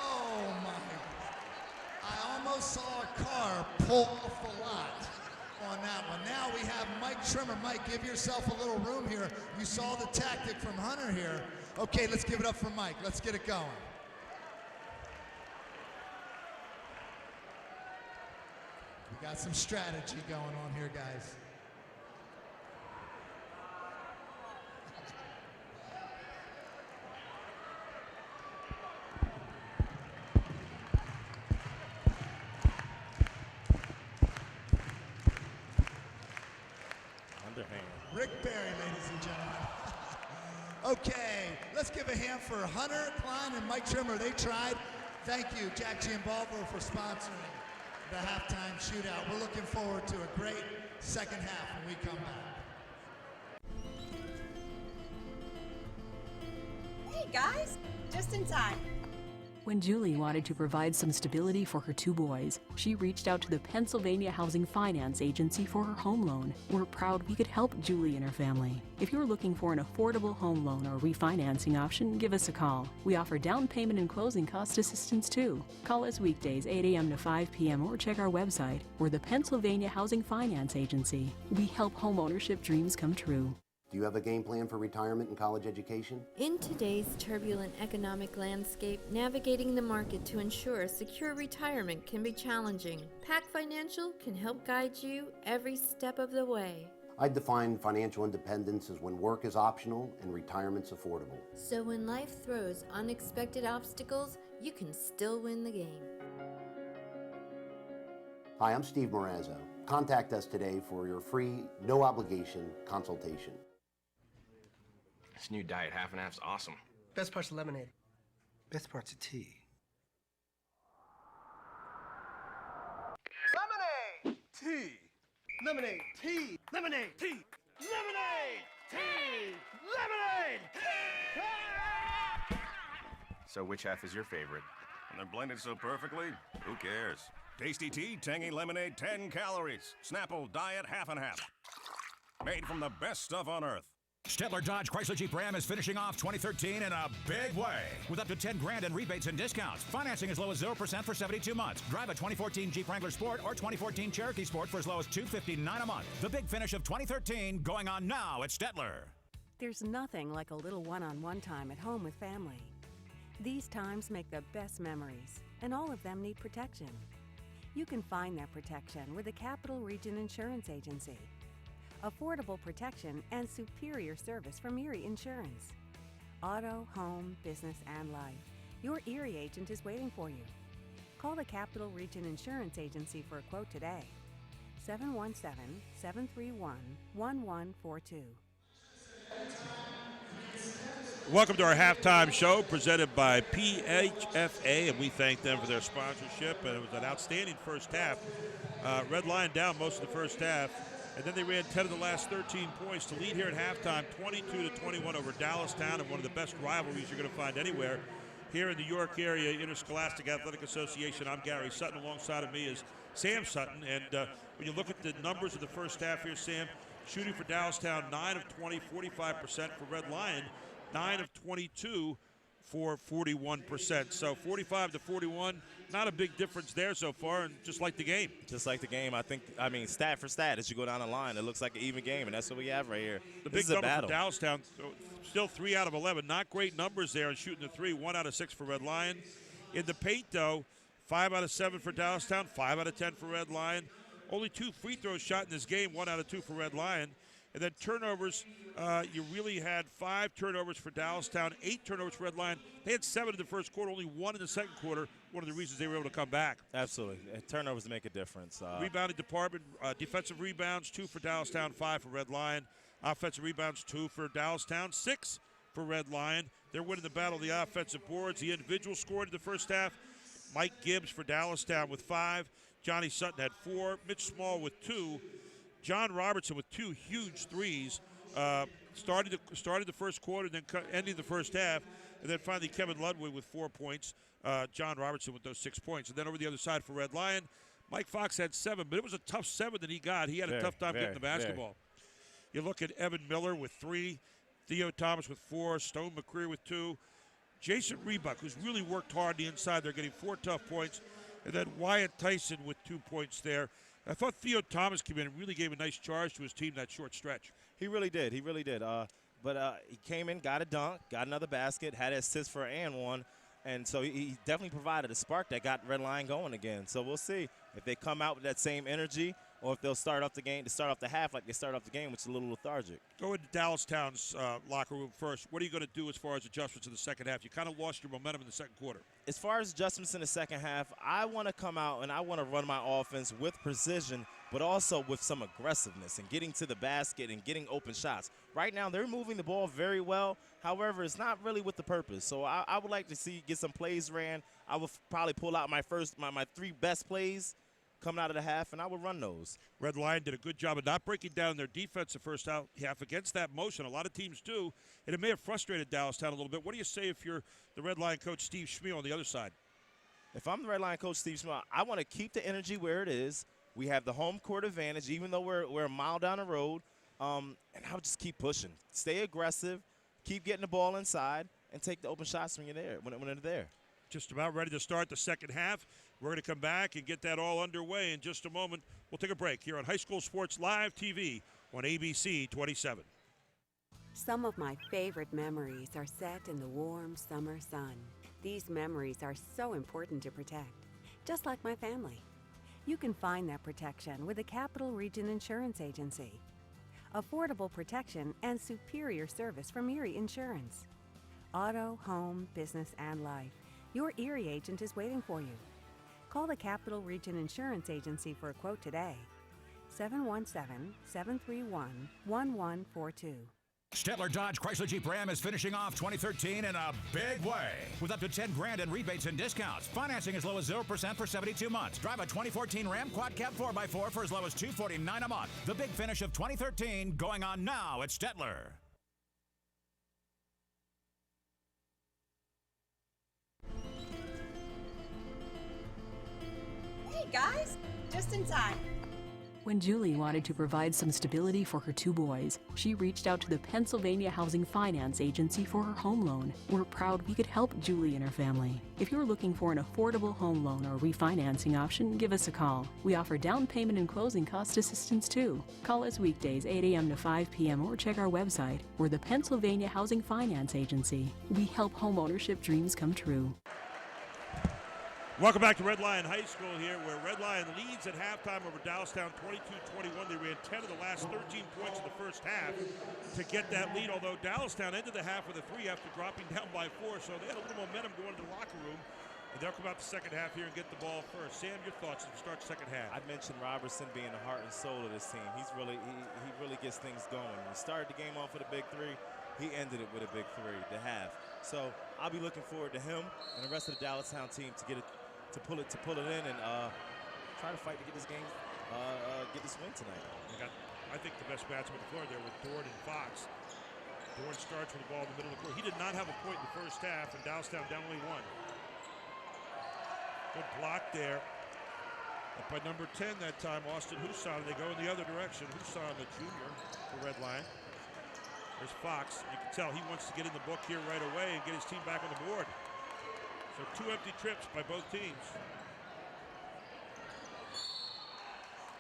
Oh, my. I almost saw a car pull off the lot on that one. Now we have Mike Trimmer. Mike, give yourself a little room here. You saw the tactic from Hunter here. Okay, let's give it up for Mike. Let's get it going. We got some strategy going on here, guys. Rick Barry, ladies and gentlemen. Okay, let's give a hand for Hunter Klein and Mike Trimmer. They tried. Thank you, Jack Giambalvo, for sponsoring the halftime shootout. We're looking forward to a great second half when we come back. Hey guys, just in time. When Julie wanted to provide some stability for her 2 boys, she reached out to the Pennsylvania Housing Finance Agency for her home loan. We're proud we could help Julie and her family. If you're looking for an affordable home loan or refinancing option, give us a call. We offer down payment and closing cost assistance too. Call us weekdays 8 a.m. to 5 p.m. or check our website. We're the Pennsylvania Housing Finance Agency. We help homeownership dreams come true. Do you have a game plan for retirement and college education? In today's turbulent economic landscape, navigating the market to ensure a secure retirement can be challenging. PAC Financial can help guide you every step of the way. I define financial independence as when work is optional and retirement's affordable. So when life throws unexpected obstacles, you can still win the game. Hi, I'm Steve Morazzo. Contact us today for your free, no-obligation consultation. This new diet half and half's awesome. Best part's the lemonade. Best part's of tea. Lemonade! Tea! Lemonade! Tea! Lemonade! Tea! Lemonade! Tea! Lemonade! So which half is your favorite? And they're blended so perfectly, who cares? Tasty tea, tangy lemonade, 10 calories. Snapple diet half and half. Made from the best stuff on earth. Stettler Dodge Chrysler Jeep Ram is finishing off 2013 in a big way with up to 10 grand in rebates and discounts. Financing as low as 0% for 72 months. Drive a 2014 Jeep Wrangler Sport or 2014 Cherokee Sport for as low as $259 a month. The big finish of 2013 going on now at Stettler. There's nothing like a little one-on-one time at home with family. These times make the best memories, and all of them need protection. You can find that protection with the Capital Region Insurance Agency. Affordable protection and superior service from Erie Insurance. Auto, home, business, and life. Your Erie agent is waiting for you. Call the Capital Region Insurance Agency for a quote today. 717-731-1142. Welcome to our halftime show presented by PHFA, and we thank them for their sponsorship. And it was an outstanding first half. Red Lion down most of the first half, and then they ran 10 of the last 13 points to lead here at halftime, 22-21 over Dallastown, and one of the best rivalries you're going to find anywhere here in the York area Interscholastic Athletic Association. I'm Gary Sutton. Alongside of me is Sam Sutton, and when you look at the numbers of the first half here, Sam, shooting for Dallastown, 9 of 20, 45%. For Red Lion, 9 of 22 for 41%. So 45-41, not a big difference there so far, and just like the game. Just like the game, I mean, stat for stat, as you go down the line, it looks like an even game, and that's what we have right here. The This big is a number battle. for Dallastown, still 3 out of 11. Not great numbers there in shooting the three. 1 out of 6 for Red Lion. In the paint, though, 5 out of 7 for Dallastown, 5 out of 10 for Red Lion. Only 2 free throws shot in this game, 1 out of 2 for Red Lion. And then turnovers, you really had 5 turnovers for Dallastown, 8 turnovers for Red Lion. They had 7 in the first quarter, only 1 in the second quarter. One of the reasons they were able to come back. Absolutely. Turnovers make a difference. Rebounding department, defensive rebounds, 2 for Dallastown, 5 for Red Lion. Offensive rebounds, 2 for Dallastown, 6 for Red Lion. They're winning the battle of the offensive boards. The individual scored in the first half. Mike Gibbs for Dallastown with 5. Johnny Sutton had 4. Mitch Small with 2. John Robertson with 2 huge threes. Started the first quarter, then ending the first half. And then finally Kevin Ludwig with 4 points. John Robertson with those 6 points. And then over the other side for Red Lion, Mike Fox had 7, but it was a tough 7 that he got. He had a tough time getting the basketball. You look at Evan Miller with 3, Theo Thomas with 4, Stone McCreer with 2, Jason Rebuck, who's really worked hard on the inside. They're getting 4 tough points. And then Wyatt Tyson with 2 points there. I thought Theo Thomas came in and really gave a nice charge to his team that short stretch. He really did. He really did. But he came in, got a dunk, got another basket, had an assist for and one. And so he definitely provided a spark that got Red Lion going again. So we'll see if they come out with that same energy or if they'll start off the game to start off the half like they started off the game, which is a little lethargic. Go into Dallastown's locker room first. What are you going to do as far as adjustments in the second half? You kind of lost your momentum in the second quarter. As far as adjustments in the second half, I want to come out and I want to run my offense with precision, but also with some aggressiveness and getting to the basket and getting open shots. Right now, they're moving the ball very well. However, it's not really with the purpose. So I would like to get some plays ran. I would probably pull out my 3 best plays coming out of the half, and I would run those. Red Lion did a good job of not breaking down their defense the first half against that motion. A lot of teams do, and it may have frustrated Dallastown a little bit. What do you say if you're the Red Lion coach, Steve Schmiel, on the other side? If I'm the Red Lion coach, Steve Schmiel, I want to keep the energy where it is. We have the home court advantage, even though we're a mile down the road, and I would just keep pushing. Stay aggressive, keep getting the ball inside, and take the open shots when you're there, when they're there. Just about ready to start the second half. We're going to come back and get that all underway in just a moment. We'll take a break here on High School Sports Live TV on ABC 27. Some of my favorite memories are set in the warm summer sun. These memories are so important to protect, just like my family. You can find that protection with the Capital Region Insurance Agency. Affordable protection and superior service from Erie Insurance. Auto, home, business, and life. Your Erie agent is waiting for you. Call the Capital Region Insurance Agency for a quote today. 717-731-1142. Stettler Dodge Chrysler Jeep Ram is finishing off 2013 in a big way. With up to 10 grand in rebates and discounts. Financing as low as 0% for 72 months. Drive a 2014 Ram Quad Cab 4x4 for as low as $249 a month. The big finish of 2013 going on now at Stettler. Hey guys, just in time. When Julie wanted to provide some stability for her two boys, she reached out to the Pennsylvania Housing Finance Agency for her home loan. We're proud we could help Julie and her family. If you're looking for an affordable home loan or refinancing option, give us a call. We offer down payment and closing cost assistance too. Call us weekdays 8 a.m. to 5 p.m. or check our website. We're the Pennsylvania Housing Finance Agency. We help homeownership dreams come true. Welcome back to Red Lion High School here, where Red Lion leads at halftime over Dallastown 22-21. They ran 10 of the last 13 points in the first half to get that lead, although Dallastown ended the half with a 3 after dropping down by 4, so they had a little momentum going to the locker room. And they'll come out the second half here and get the ball first. Sam, your thoughts as we start second half? I mentioned Robertson being the heart and soul of this team. He really gets things going. He started the game off with a big 3. He ended it with a big 3 to have. So I'll be looking forward to him and the rest of the Dallastown team to get it. To pull it in and try to fight to get this game, get this win tonight. I think the best matchup on the floor there with Dorn and Fox. Dorn starts with the ball in the middle of the court. He did not have a point in the first half, and Dallastown down only 1. Good block there. Up by number 10 that time, Austin Husan. They go in the other direction. Husan, the junior, for Red Lion. There's Fox. You can tell he wants to get in the book here right away and get his team back on the board. So 2 empty trips by both teams.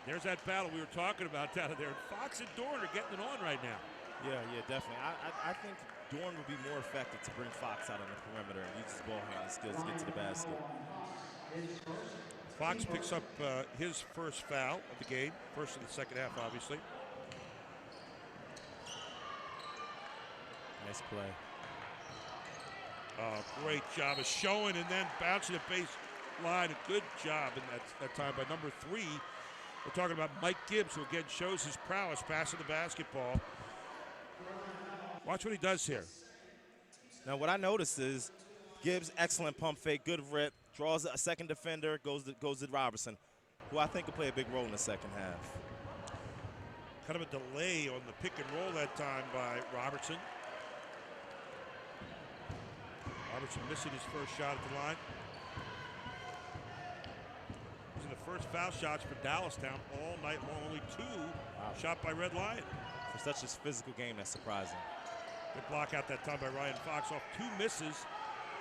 There's that battle we were talking about down there. Fox and Dorn are getting it on right now. Yeah, definitely. I think Dorn would be more effective to bring Fox out on the perimeter and use his ball handling skills to get to the basket. Fox picks up his first foul of the game. First in the second half, obviously. Nice play. Great job of showing and then bouncing the baseline. A good job in that time by number 3. We're talking about Mike Gibbs, who again shows his prowess passing the basketball. Watch what he does here. Now what I noticed is Gibbs, excellent pump fake, good rip, draws a second defender, goes to Robertson, who I think will play a big role in the second half. Kind of a delay on the pick and roll that time by Robertson. Robertson missing his first shot at the line. These are the first foul shots for Dallastown all night long. Only 2 shot by Red Lion. For such a physical game, that's surprising. Good block out that time by Ryan Fox off 2 misses.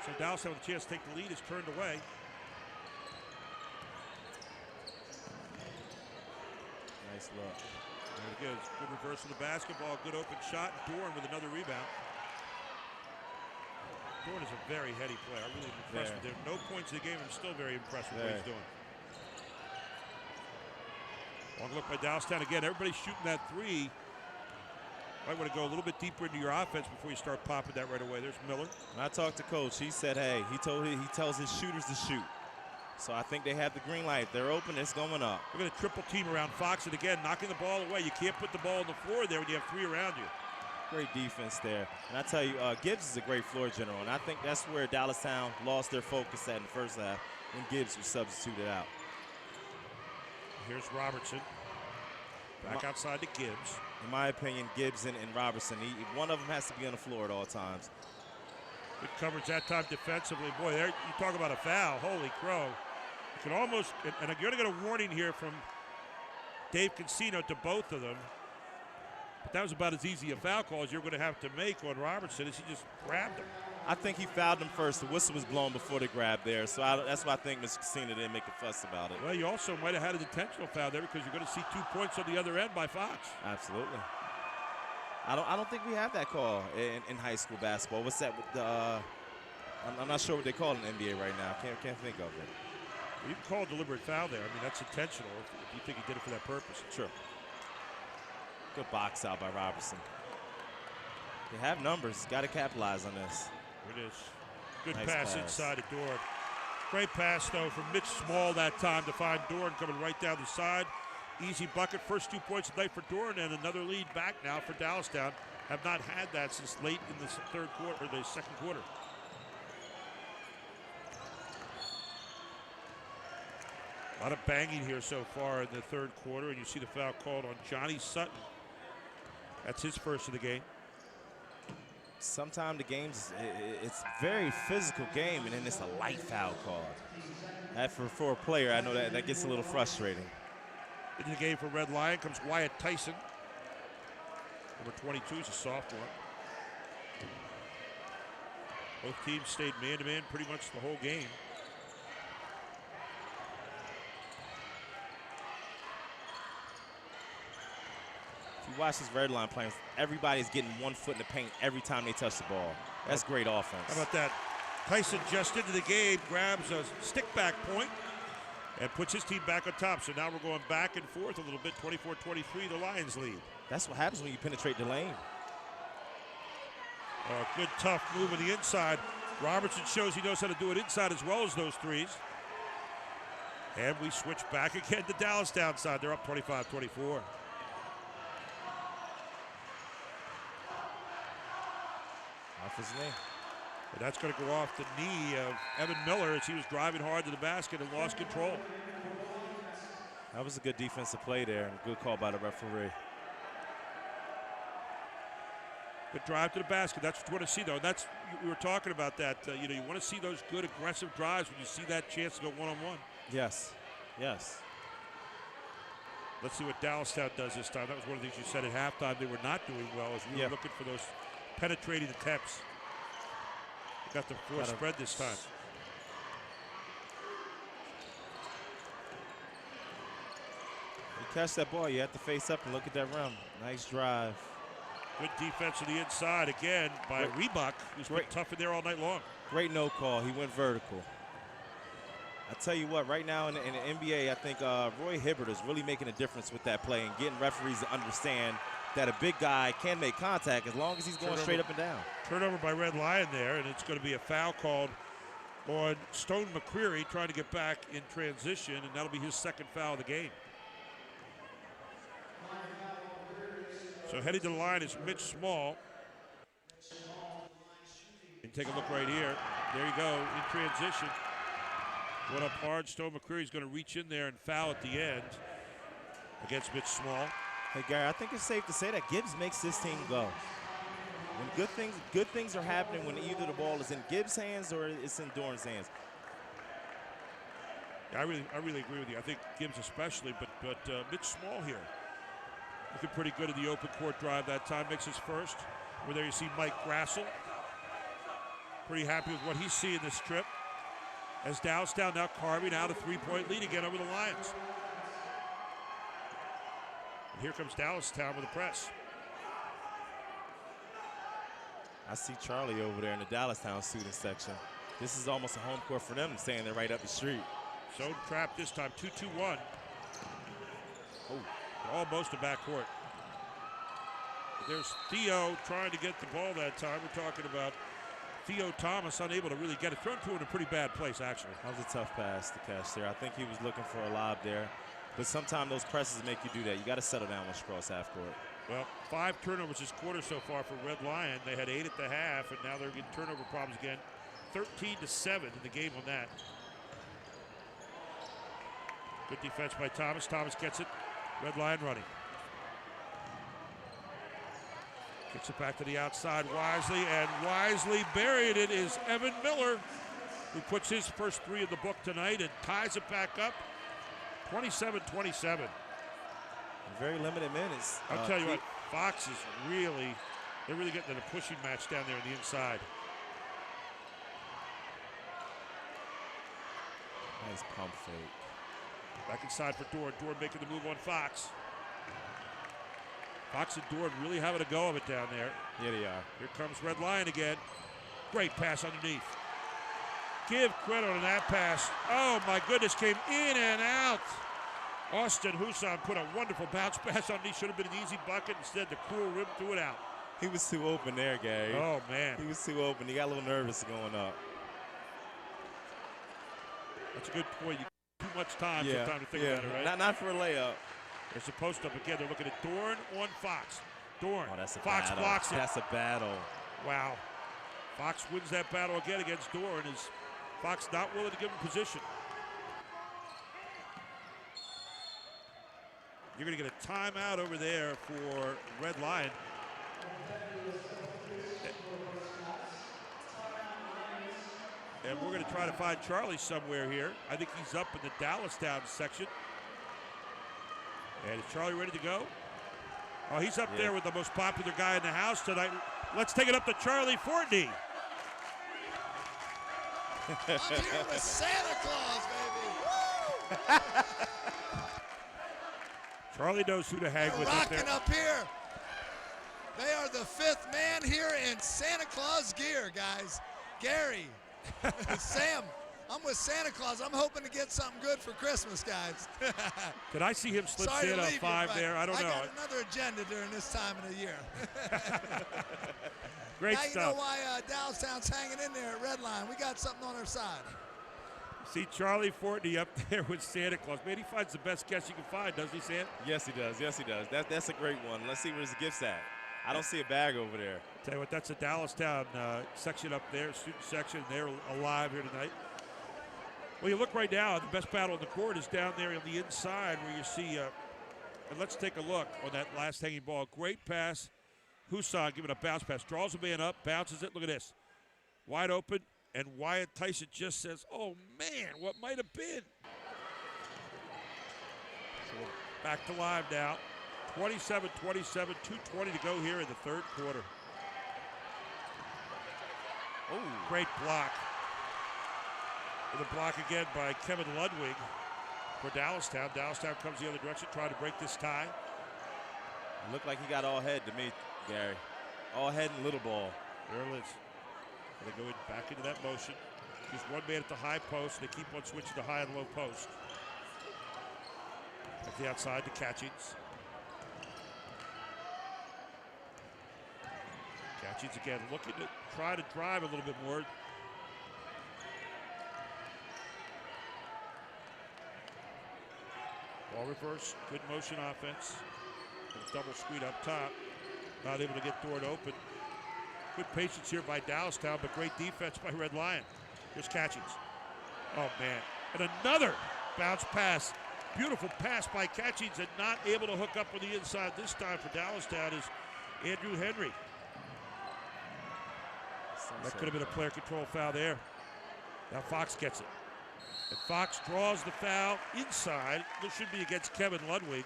So Dallastown with a chance to take the lead is turned away. Nice look. There it goes. Good reverse of the basketball. Good open shot. Dorn with another rebound. Dorn is a very heady player. I'm really impressed with him. No points in the game. I'm still very impressed with what he's doing. Long look by Dallastown again. Everybody's shooting that 3. Might want to go a little bit deeper into your offense before you start popping that right away. There's Miller. When I talked to Coach, he said, hey, he tells his shooters to shoot. So I think they have the green light. They're open. It's going up. We're going to triple team around Fox, and again, knocking the ball away. You can't put the ball on the floor there when you have 3 around you. Great defense there. And I tell you, Gibbs is a great floor general, and I think that's where Dallastown lost their focus at in the first half when Gibbs was substituted out. Here's Robertson. Back outside to Gibbs. In my opinion, Gibbs and Robertson, one of them has to be on the floor at all times. Good coverage that time defensively. Boy, there you talk about a foul. Holy crow. You can almost, and you're going to get a warning here from Dave Cancino to both of them. But that was about as easy a foul call as you're going to have to make on Robertson as he just grabbed him. I think he fouled him first. The whistle was blown before the grab there, so that's why I think Mr. Cancino didn't make a fuss about it. Well, you also might have had an intentional foul there because you're going to see 2 points on the other end by Fox. Absolutely. I don't think we have that call in high school basketball. What's that with the? I'm not sure what they call it in the NBA right now. Can't think of it. You can call a deliberate foul there. I mean, that's intentional if you think he did it for that purpose. Sure. Good box out by Robertson. They have numbers. Got to capitalize on this. It is. Good Nice pass inside of Dorn. Great pass, though, from Mitch Small that time to find Dorn coming right down the side. Easy bucket. First 2 points of the night for Dorn, and another lead back now for Dallastown. have not had that since late in the third quarter, or the second quarter. A lot of banging here so far in the third quarter, and you see the foul called on Johnny Sutton. That's his first of the game. Sometimes the game's, it's a very physical game, and then it's a light foul call. That for a player, I know that gets a little frustrating. Into the game for Red Lion comes Wyatt Tyson. Number 22 is a sophomore. Both teams stayed man-to-man pretty much the whole game. If you watch this Red Line playing, everybody's getting 1 foot in the paint every time they touch the ball. That's great offense. How about that? Tyson just into the game, grabs a stick-back point, and puts his team back on top. So now we're going back and forth a little bit, 24-23, the Lions lead. That's what happens when you penetrate the lane. Good, tough move on the inside. Robertson shows he knows how to do it inside as well as those threes. And we switch back again to Dallastown side. They're up 25-24. Off his knee. And that's going to go off the knee of Evan Miller as he was driving hard to the basket and lost control. That was a good defensive play there and a good call by the referee. Good drive to the basket. That's what you want to see, though. That's, we were talking about that. You want to see those good aggressive drives when you see that chance to go one-on-one. Yes, yes. Let's see what Dallastown does this time. That was one of the things you said at halftime they were not doing well, as we were looking for those penetrating attempts. They got the force spread this time. You catch that ball, you have to face up and look at that rim. Nice drive. Good defense on the inside again by Reebok, who's been tough in there all night long. Great no call. He went vertical. I tell you what, right now in the NBA, I think Roy Hibbert is really making a difference with that play and getting referees to understand that a big guy can make contact as long as he's going straight up and down. Turnover by Red Lion there, and it's going to be a foul called on Stone McCreary trying to get back in transition, and that'll be his second foul of the game. So heading to the line is Mitch Small. And take a look right here. There you go, in transition. Went up hard. Stone McCreary's going to reach in there and foul at the end against Mitch Small. Hey, Gary, I think it's safe to say that Gibbs makes this team go. When good things are happening when either the ball is in Gibbs' hands or it's in Dorn's hands. Yeah, I really agree with you. I think Gibbs especially, but Mitch Small here. Looking pretty good in the open court drive that time. Makes his first. Over there you see Mike Grassel. Pretty happy with what he's seeing this trip. As Dallastown now carving out a three-point lead again over the Lions. And here comes Dallastown with a press. I see Charlie over there in the Dallastown student section. This is almost a home court for them, saying they're right up the street. Zone trap this time, 2-2-1. Oh, almost a backcourt. There's Theo trying to get the ball that time. We're talking about Theo Thomas unable to really get it. Thrown to in a pretty bad place, actually. That was a tough pass to catch there. I think he was looking for a lob there. But sometimes those presses make you do that. You got to settle down once you cross half court. Well, 5 turnovers this quarter so far for Red Lion. They had 8 at the half, and now they're getting turnover problems again. 13-7 in the game on that. Good defense by Thomas. Thomas gets it. Red Lion running. Kicks it back to the outside, Wisely, and Wisely buried it is Evan Miller, who puts his first 3 of the book tonight and ties it back up, 27-27. Very limited minutes. I'll tell you what, Fox is really, they're really getting in a pushing match down there on the inside. Nice pump fake. Back inside for Dorn. Dorn making the move on Fox. Fox and Dorn really having a go of it down there. Yeah, they are. Here comes Red Lion again. Great pass underneath. Give credit on that pass. Oh, my goodness, came in and out. Austin Husan put a wonderful bounce pass underneath. Should have been an easy bucket. Instead, the cruel rim threw it out. He was too open there, Gary. Oh, man. He was too open. He got a little nervous going up. That's a good point. You too much time sometimes to think about it, right? Not for a layup. There's a post up again. They're looking at Dorn on Fox. Dorn. Oh, that's a Fox battle. blocks it. That's a battle. Wow. Fox wins that battle again against Dorn. Is Fox not willing to give him position? You're going to get a timeout over there for Red Lion. And we're going to try to find Charlie somewhere here. I think he's up in the Dallastown section. And is Charlie ready to go? Oh, he's up there with the most popular guy in the house tonight. Let's take it up to Charlie Fortney. I'm here with Santa Claus, baby. Woo! Charlie knows who to hang with. Rocking up here. They are the fifth man here in Santa Claus gear, guys. Gary, Sam, I'm with Santa Claus. I'm hoping to get something good for Christmas, guys. Did I see him slip Sorry Santa to leave 5 there? I don't know. I got another agenda during this time of the year. Great now stuff. you know why Dallastown's hanging in there at Red Line. We got something on our side. See Charlie Fortney up there with Santa Claus. Man, he finds the best guest you can find, doesn't he, Sam? Yes, he does. Yes, he does. That's a great one. Let's see where his gift's at. I don't see a bag over there. Tell you what, that's the Dallastown section up there, student section. They're alive here tonight. Well, you look right now, the best battle on the court is down there on the inside where you see, and let's take a look on that last hanging ball. Great pass. Husan giving a bounce pass. Draws a man up, bounces it. Look at this. Wide open, and Wyatt Tyson just says, oh, man, what might have been? So back to live now. 27-27, 2:20 to go here in the third quarter. Oh, great block. And the block again by Kevin Ludwig for Dallastown. Dallastown comes the other direction, trying to break this tie. Looked like he got all head to me, Gary. All head and little ball. There it is. They go back into that motion. Just one man at the high post. They keep on switching to high and low post. At the outside to Catchings. Catchings again looking to try to drive a little bit more. Ball reverse, good motion offense. Double screen up top. Not able to get Dorn open. Good patience here by Dallastown, but great defense by Red Lion. Here's Catchings. Oh, man. And another bounce pass. Beautiful pass by Catchings and not able to hook up on the inside this time for Dallastown is Andrew Henry. That could have been a player control foul there. Now Fox gets it. And Fox draws the foul inside. This should be against Kevin Ludwig.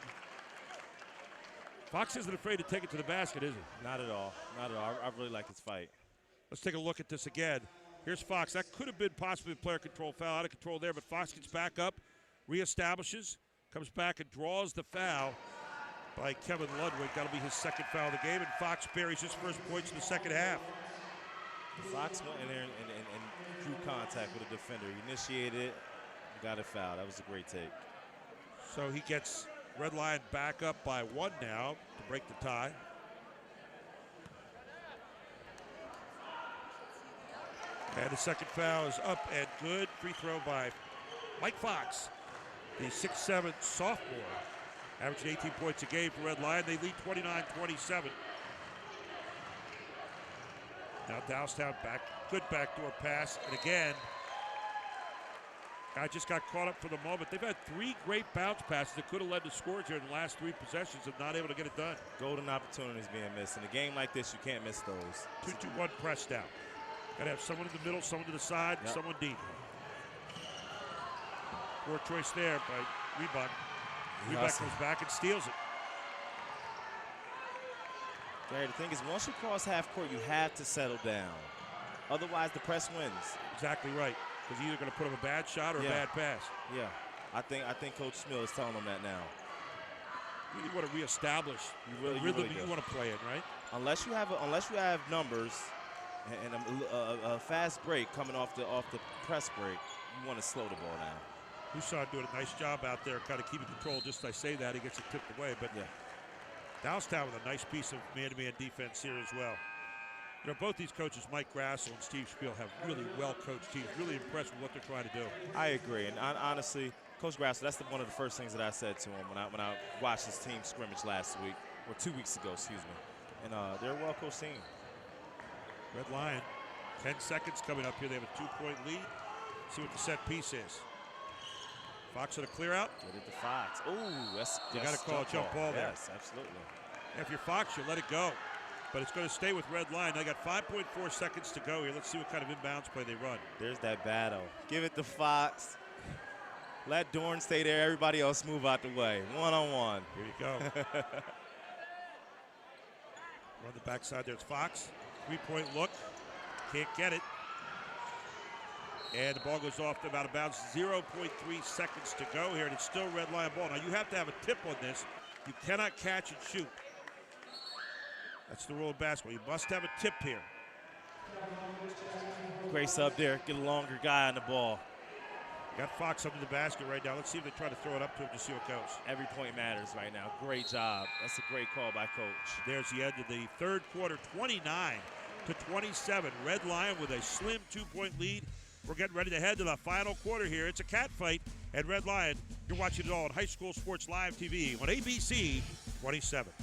Fox isn't afraid to take it to the basket, is he? Not at all. Not at all. I really like his fight. Let's take a look at this again. Here's Fox. That could have been possibly a player control foul. Out of control there, but Fox gets back up, reestablishes, comes back and draws the foul by Kevin Ludwig. That'll be his second foul of the game, and Fox buries his first points in the second half. Fox went in there and drew contact with a defender. He initiated it, got a foul. That was a great take. So he gets Red Lion back up by one now to break the tie. And the second foul is up and good. Free throw by Mike Fox, the 6'7" sophomore, averaging 18 points a game for Red Lion. They lead 29-27. Now Dallastown back, good backdoor pass, and again, guy just got caught up for the moment. They've had three great bounce passes that could have led to scores here in the last three possessions and not able to get it done. Golden opportunities being missed. In a game like this, you can't miss those. 2-2-1 press down. Got to have someone in the middle, someone to the side, and someone deep. Poor choice there by Reebok. Reebok comes back and steals it. Gary, the thing is, once you cross half court, you have to settle down. Otherwise, the press wins. Exactly right. Because you're either going to put him a bad shot or a bad pass. Yeah, I think Coach Smith is telling them that now. You want to reestablish the rhythm you want to play in, right? Unless you have numbers and a fast break coming off the press break, you want to slow the ball down. Husan doing a nice job out there, kind of keeping control. Just as I say that, he gets it tipped away. But Dallastown with a nice piece of man-to-man defense here as well. You know, both these coaches, Mike Grassel and Steve Spiel, have really well-coached teams. Really impressed with what they're trying to do. I agree, and honestly, Coach Grassel, that's one of the first things that I said to him when I watched his team scrimmage last week, or 2 weeks ago, excuse me. and they're a well-coached team. Red Lion, 10 seconds coming up here. They have a 2-point lead. See what the set piece is. Fox on a clear out. Get it to Fox. Ooh, that's you got to call a jump ball there. Yes, absolutely. If you're Fox, you let it go. But it's going to stay with Red Lion. They got 5.4 seconds to go here. Let's see what kind of inbounds play they run. There's that battle. Give it to Fox. Let Dorn stay there. Everybody else move out the way. One-on-one. Here you go. Run the backside there. It's Fox. 3-point look. Can't get it. And the ball goes off to about bounds. 0.3 seconds to go here, and it's still Red Lion ball. Now, you have to have a tip on this. You cannot catch and shoot. That's the rule of basketball. You must have a tip here. Grace up there. Get a longer guy on the ball. Got Fox under the basket right now. Let's see if they try to throw it up to him to see what goes. Every point matters right now. Great job. That's a great call by Coach. There's the end of the third quarter, 29-27. Red Lion with a slim 2-point lead. We're getting ready to head to the final quarter here. It's a cat fight at Red Lion. You're watching it all on High School Sports Live TV on ABC 27.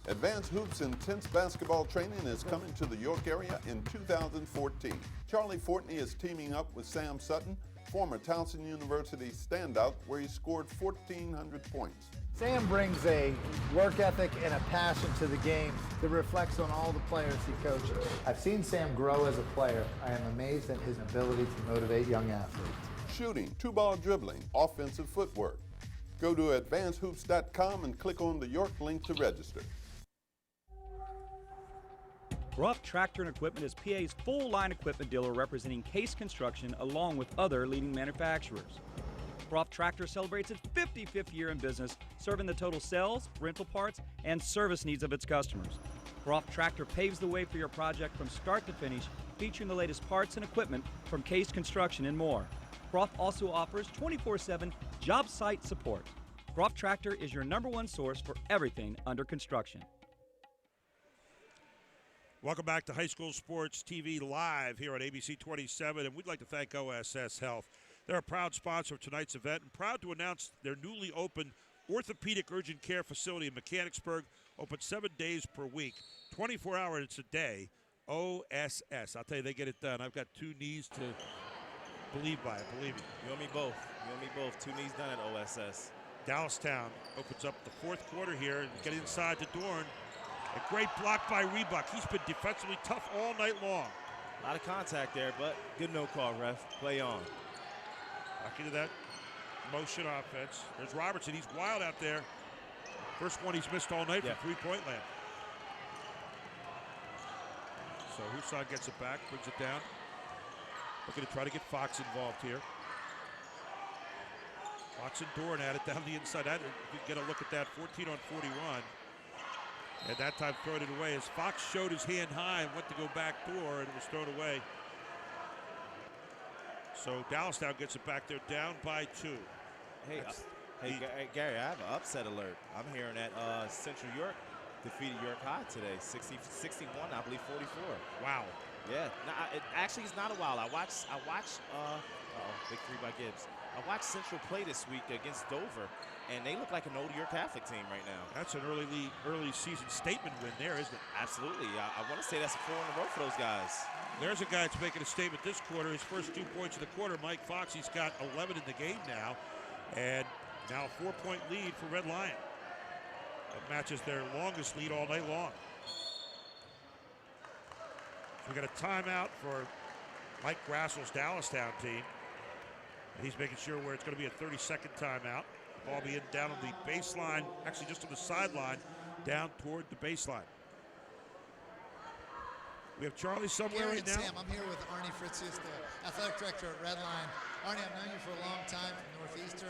Advanced Hoops Intense Basketball Training is coming to the York area in 2014. Charlie Fortney is teaming up with Sam Sutton, former Towson University standout, where he scored 1,400 points. Sam brings a work ethic and a passion to the game that reflects on all the players he coaches. I've seen Sam grow as a player. I am amazed at his ability to motivate young athletes. Shooting, two-ball dribbling, offensive footwork. Go to advancedhoops.com and click on the York link to register. Ruff Tractor and Equipment is PA's full-line equipment dealer representing Case Construction along with other leading manufacturers. Ruff Tractor celebrates its 55th year in business, serving the total sales, rental parts, and service needs of its customers. Ruff Tractor paves the way for your project from start to finish, featuring the latest parts and equipment from Case Construction and more. Ruff also offers 24/7 job site support. Ruff Tractor is your #1 source for everything under construction. Welcome back to High School Sports TV Live here on ABC 27, and we'd like to thank OSS Health. They're a proud sponsor of tonight's event and proud to announce their newly opened orthopedic urgent care facility in Mechanicsburg, open 7 days per week, 24 hours a day. OSS. I'll tell you, they get it done. I've got 2 knees to believe by it, believe me. You and me both. You and me both. 2 knees done at OSS. Dallastown opens up the fourth quarter here and get inside to Dorn. A great block by Rebuck. He's been defensively tough all night long. A lot of contact there, but good no call, ref. Play on. Back into that motion offense. There's Robertson. He's wild out there. First one he's missed all night from three-point land. So Hussar gets it back, brings it down. Looking to try to get Fox involved here. Fox and Dorn at it down the inside. If you get a look at that, 14 on 41. And that time throwing it away as Fox showed his hand high and went to go back door, and it was thrown away. So Dallastown gets it back there, down by 2. Hey, Gary, I have an upset alert. I'm hearing that Central York defeated York High today, 61, I believe 44. Wow. Yeah. Actually, it's not a while. I watched. Big 3 by Gibbs. I watched Central play this week against Dover, and they look like an old York Catholic team right now. That's an early season statement win there, isn't it? Absolutely. I want to say that's a 4 in a row for those guys. There's a guy that's making a statement this quarter. His first 2 points of the quarter, Mike Fox. He's got 11 in the game now, and now a 4-point lead for Red Lion. That matches their longest lead all night long. So we got a timeout for Mike Grassel's Dallastown team. And he's making sure where it's going to be a 30-second timeout. The ball being down on the baseline, actually just on the sideline, down toward the baseline. We have Charlie somewhere Gary right and now. Sam, I'm here with Arnie Fritzius, the athletic director at Red Lion. Arnie, I've known you for a long time from Northeastern.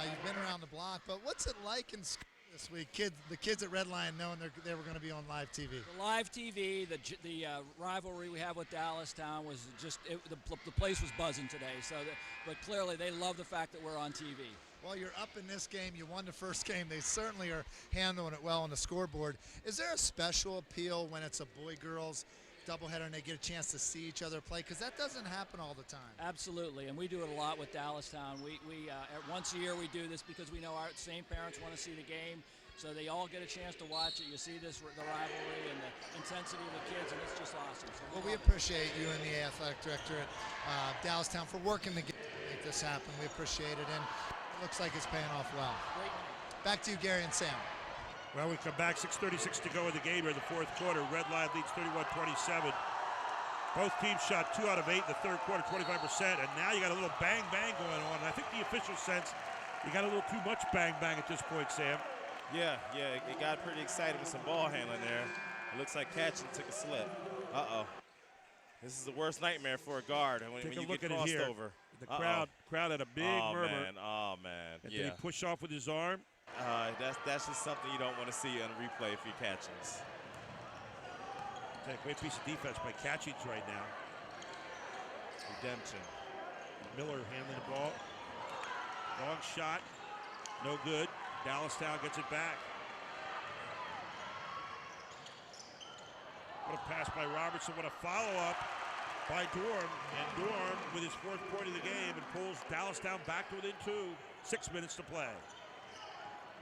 You've been around the block, but what's it like in school this week? The kids at Red Lion knowing they were going to be on live TV. The live TV, the rivalry we have with Dallastown was just the place was buzzing today. But clearly they love the fact that we're on TV. Well, you're up in this game. You won the first game. They certainly are handling it well on the scoreboard. Is there a special appeal when it's a boy-girls doubleheader and they get a chance to see each other play? Because that doesn't happen all the time. Absolutely, and we do it a lot with Dallastown. We once a year we do this because we know our same parents want to see the game. So they all get a chance to watch it. You see the rivalry and the intensity of the kids, and it's just awesome. So Well, we appreciate you and the athletic director at Dallastown for working to make this happen. We appreciate it, and it looks like it's paying off well. Great. Back to you, Gary and Sam. Well, we come back, 6:36 to go in the game here in the fourth quarter. Red Line leads 31-27. Both teams shot 2 out of 8 in the third quarter, 25%, and now you got a little bang-bang going on. And I think the official sense you got a little too much bang-bang at this point, Sam. Yeah, it got pretty excited with some ball handling there. It looks like Catching took a slip. Uh-oh. This is the worst nightmare for a guard when you look get at crossed it here. over. The crowd had a big murmur. Oh, man. And did he push off with his arm? That's just something you don't want to see on a replay if you're Catchings. A great piece of defense by Catchings right now. Redemption. Miller handling the ball. Long shot. No good. Dallastown gets it back. What a pass by Robertson. What a follow-up by Dorm. And Dorm with his 4th point of the game and pulls Dallastown back to within 2. 6 minutes to play.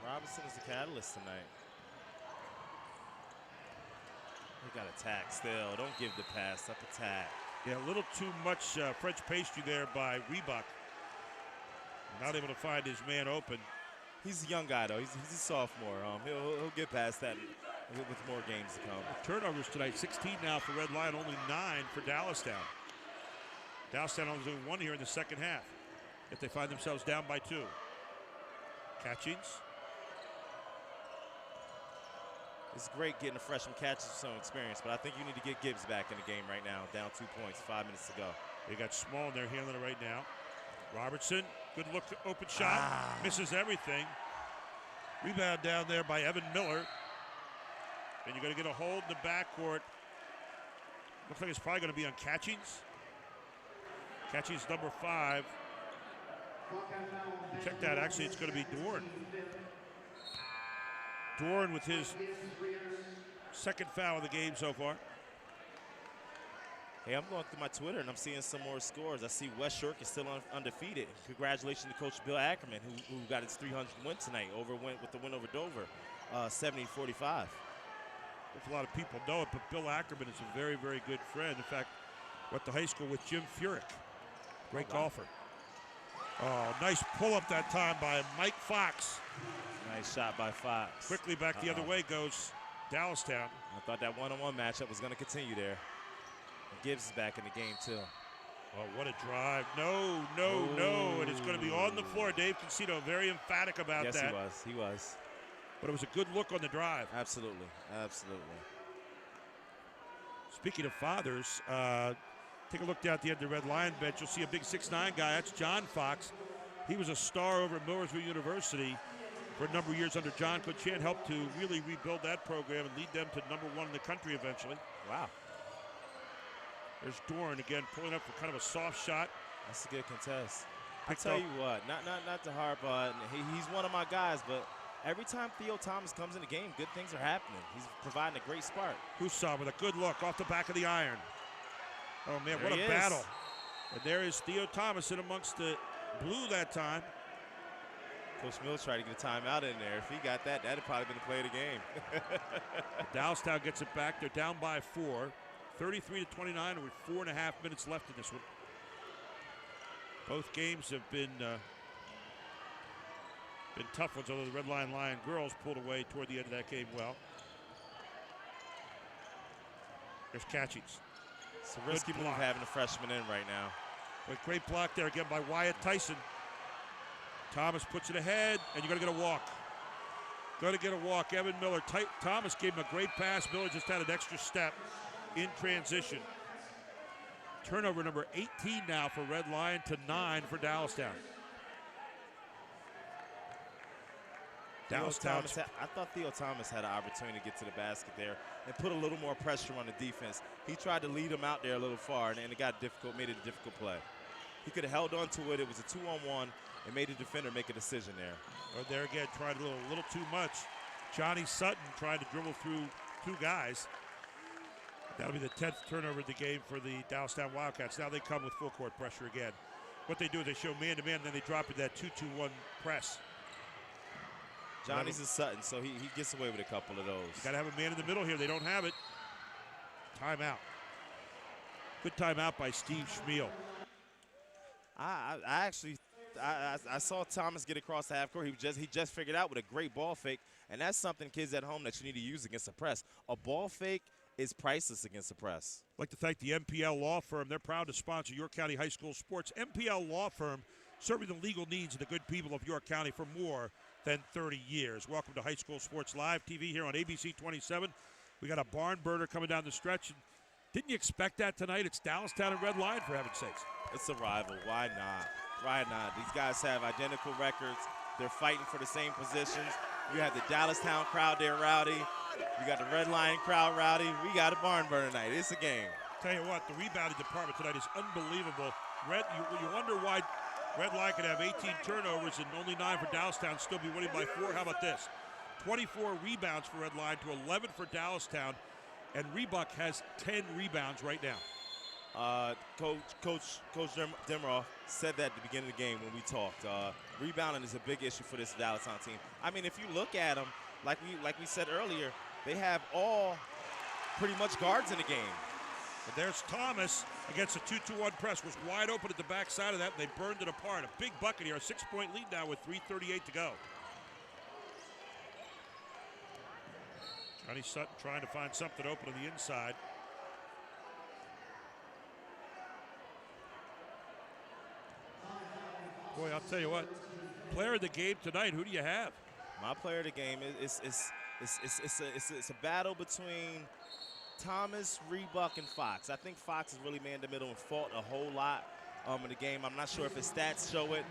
Robinson is the catalyst tonight. They got attack still. Don't give the pass. Up attack. Yeah, a little too much French pastry there by Reebok. Not able to find his man open. He's a young guy, though. He's a sophomore. He'll get past that with more games to come. Turnovers tonight, 16 now for Red Lion, only 9 for Dallastown. Dallastown only doing 1 here in the second half. If they find themselves down by 2. Catchings. It's great getting a freshman catch with some experience, but I think you need to get Gibbs back in the game right now. Down 2 points, 5 minutes to go. They got Small, and they're handling it right now. Robertson, good look, open shot, misses everything. Rebound down there by Evan Miller. And you're going to get a hold in the backcourt. Looks like it's probably going to be on Catchings. Catchings number 5. Check that, actually it's going to be Dorn. Dorn with his 2nd foul of the game so far. Hey, I'm going through my Twitter and I'm seeing some more scores. I see West Shirk is still undefeated. Congratulations to Coach Bill Ackerman, who got his 300th win tonight. With the win over Dover, 70-45. If a lot of people know it, but Bill Ackerman is a very, very good friend. In fact, went to high school with Jim Furyk. Great golfer. Oh, nice pull-up that time by Mike Fox. Nice shot by Fox. Quickly back the other way goes Dallastown. I thought that one-on-one matchup was going to continue there. And Gibbs is back in the game, too. Oh, what a drive. No. And it's going to be on the floor. Dave Concito very emphatic about that. Yes, he was. But it was a good look on the drive. Absolutely. Speaking of fathers, take a look down at the end of the Red Lion bench. You'll see a big 6'9" guy. That's John Fox. He was a star over at Millersville University for a number of years under John Cochan. Helped to really rebuild that program and lead them to number 1 in the country eventually. Wow. There's Dorn again pulling up for kind of a soft shot. That's a good contest. I tell you what, not to harp on. He's one of my guys, but every time Theo Thomas comes in the game, good things are happening. He's providing a great spark. Hussam with a good look off the back of the iron. Oh, man, what a battle. And there is Theo Thomas in amongst the blue that time. Coach Mills tried to get a timeout in there. If he got that, that'd probably been the play of the game. Dallastown gets it back. They're down by 4. 33-29 with 4.5 minutes left in this one. Both games have been tough ones, although the Red Lion girls pulled away toward the end of that game well. There's Catchings. It's a risky move having a freshman in right now. But great block there again by Wyatt Tyson. Thomas puts it ahead, and you're going to get a walk. Going to get a walk. Evan Miller. Thomas gave him a great pass. Miller just had an extra step in transition. Turnover number 18 now for Red Lion to 9 for Dallastown. I thought Theo Thomas had an opportunity to get to the basket there and put a little more pressure on the defense. He tried to lead him out there a little far, and it got difficult, made it a difficult play. He could have held on to it. It was a 2-on-1 and made the defender make a decision there. Or there again, tried a little too much. Johnny Sutton tried to dribble through 2 guys. That'll be the 10th turnover of the game for the Dallastown Wildcats. Now they come with full court pressure again. What they do is they show man-to-man, then they drop it that 2-2-1 press. Johnny's a Sutton, so he gets away with a couple of those. Got to have a man in the middle here. They don't have it. Timeout. Good timeout by Steve Schmiel. I saw Thomas get across the half court. He just figured out with a great ball fake, and that's something, kids at home, that you need to use against the press. A ball fake is priceless against the press. I'd like to thank the MPL Law Firm. They're proud to sponsor York County High School sports. MPL Law Firm, serving the legal needs of the good people of York County for more than 30 years. Welcome to High School Sports Live TV here on ABC 27. We got a barn burner coming down the stretch. Didn't you expect that tonight? It's Dallastown and Red Lion, for heaven's sakes. It's a rival. Why not? Why not? These guys have identical records. They're fighting for the same positions. You have the Dallastown crowd there rowdy. You got the Red Lion crowd rowdy. We got a barn burner night. It's a game. Tell you what, the rebounding department tonight is unbelievable. You wonder why Red Lion could have 18 turnovers and only 9 for Dallastown, still be winning by 4. How about this? 24 rebounds for Red Lion to 11 for Dallastown, and Rebuck has 10 rebounds right now. Coach Demeroff said that at the beginning of the game when we talked. Rebounding is a big issue for this Dallastown team. I mean, if you look at them, like we said earlier, they have all pretty much guards in the game. And there's Thomas against a 2-2-1 press. Was wide open at the backside of that, and they burned it apart. A big bucket here, a 6-point lead now with 3:38 to go. Johnny Sutton trying to find something open on the inside. Boy, I'll tell you what, player of the game tonight, who do you have? My player of the game is a battle between Thomas, Rebuck, and Fox. I think Fox has really manned the middle and fought a whole lot in the game. I'm not sure if his stats show it.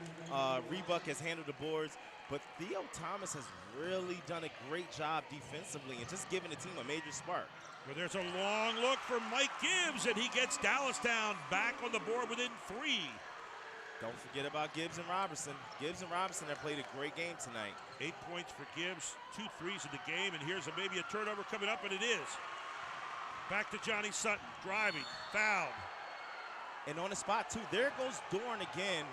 Rebuck has handled the boards, but Theo Thomas has really done a great job defensively and just giving the team a major spark. Well, there's a long look for Mike Gibbs, and he gets Dallastown back on the board within 3. Don't forget about Gibbs and Robertson. Gibbs and Robertson have played a great game tonight. 8 points for Gibbs, 2 threes in the game, and here's maybe a turnover coming up, and it is. Back to Johnny Sutton, driving, fouled. And on the spot, too, there goes Dorn again.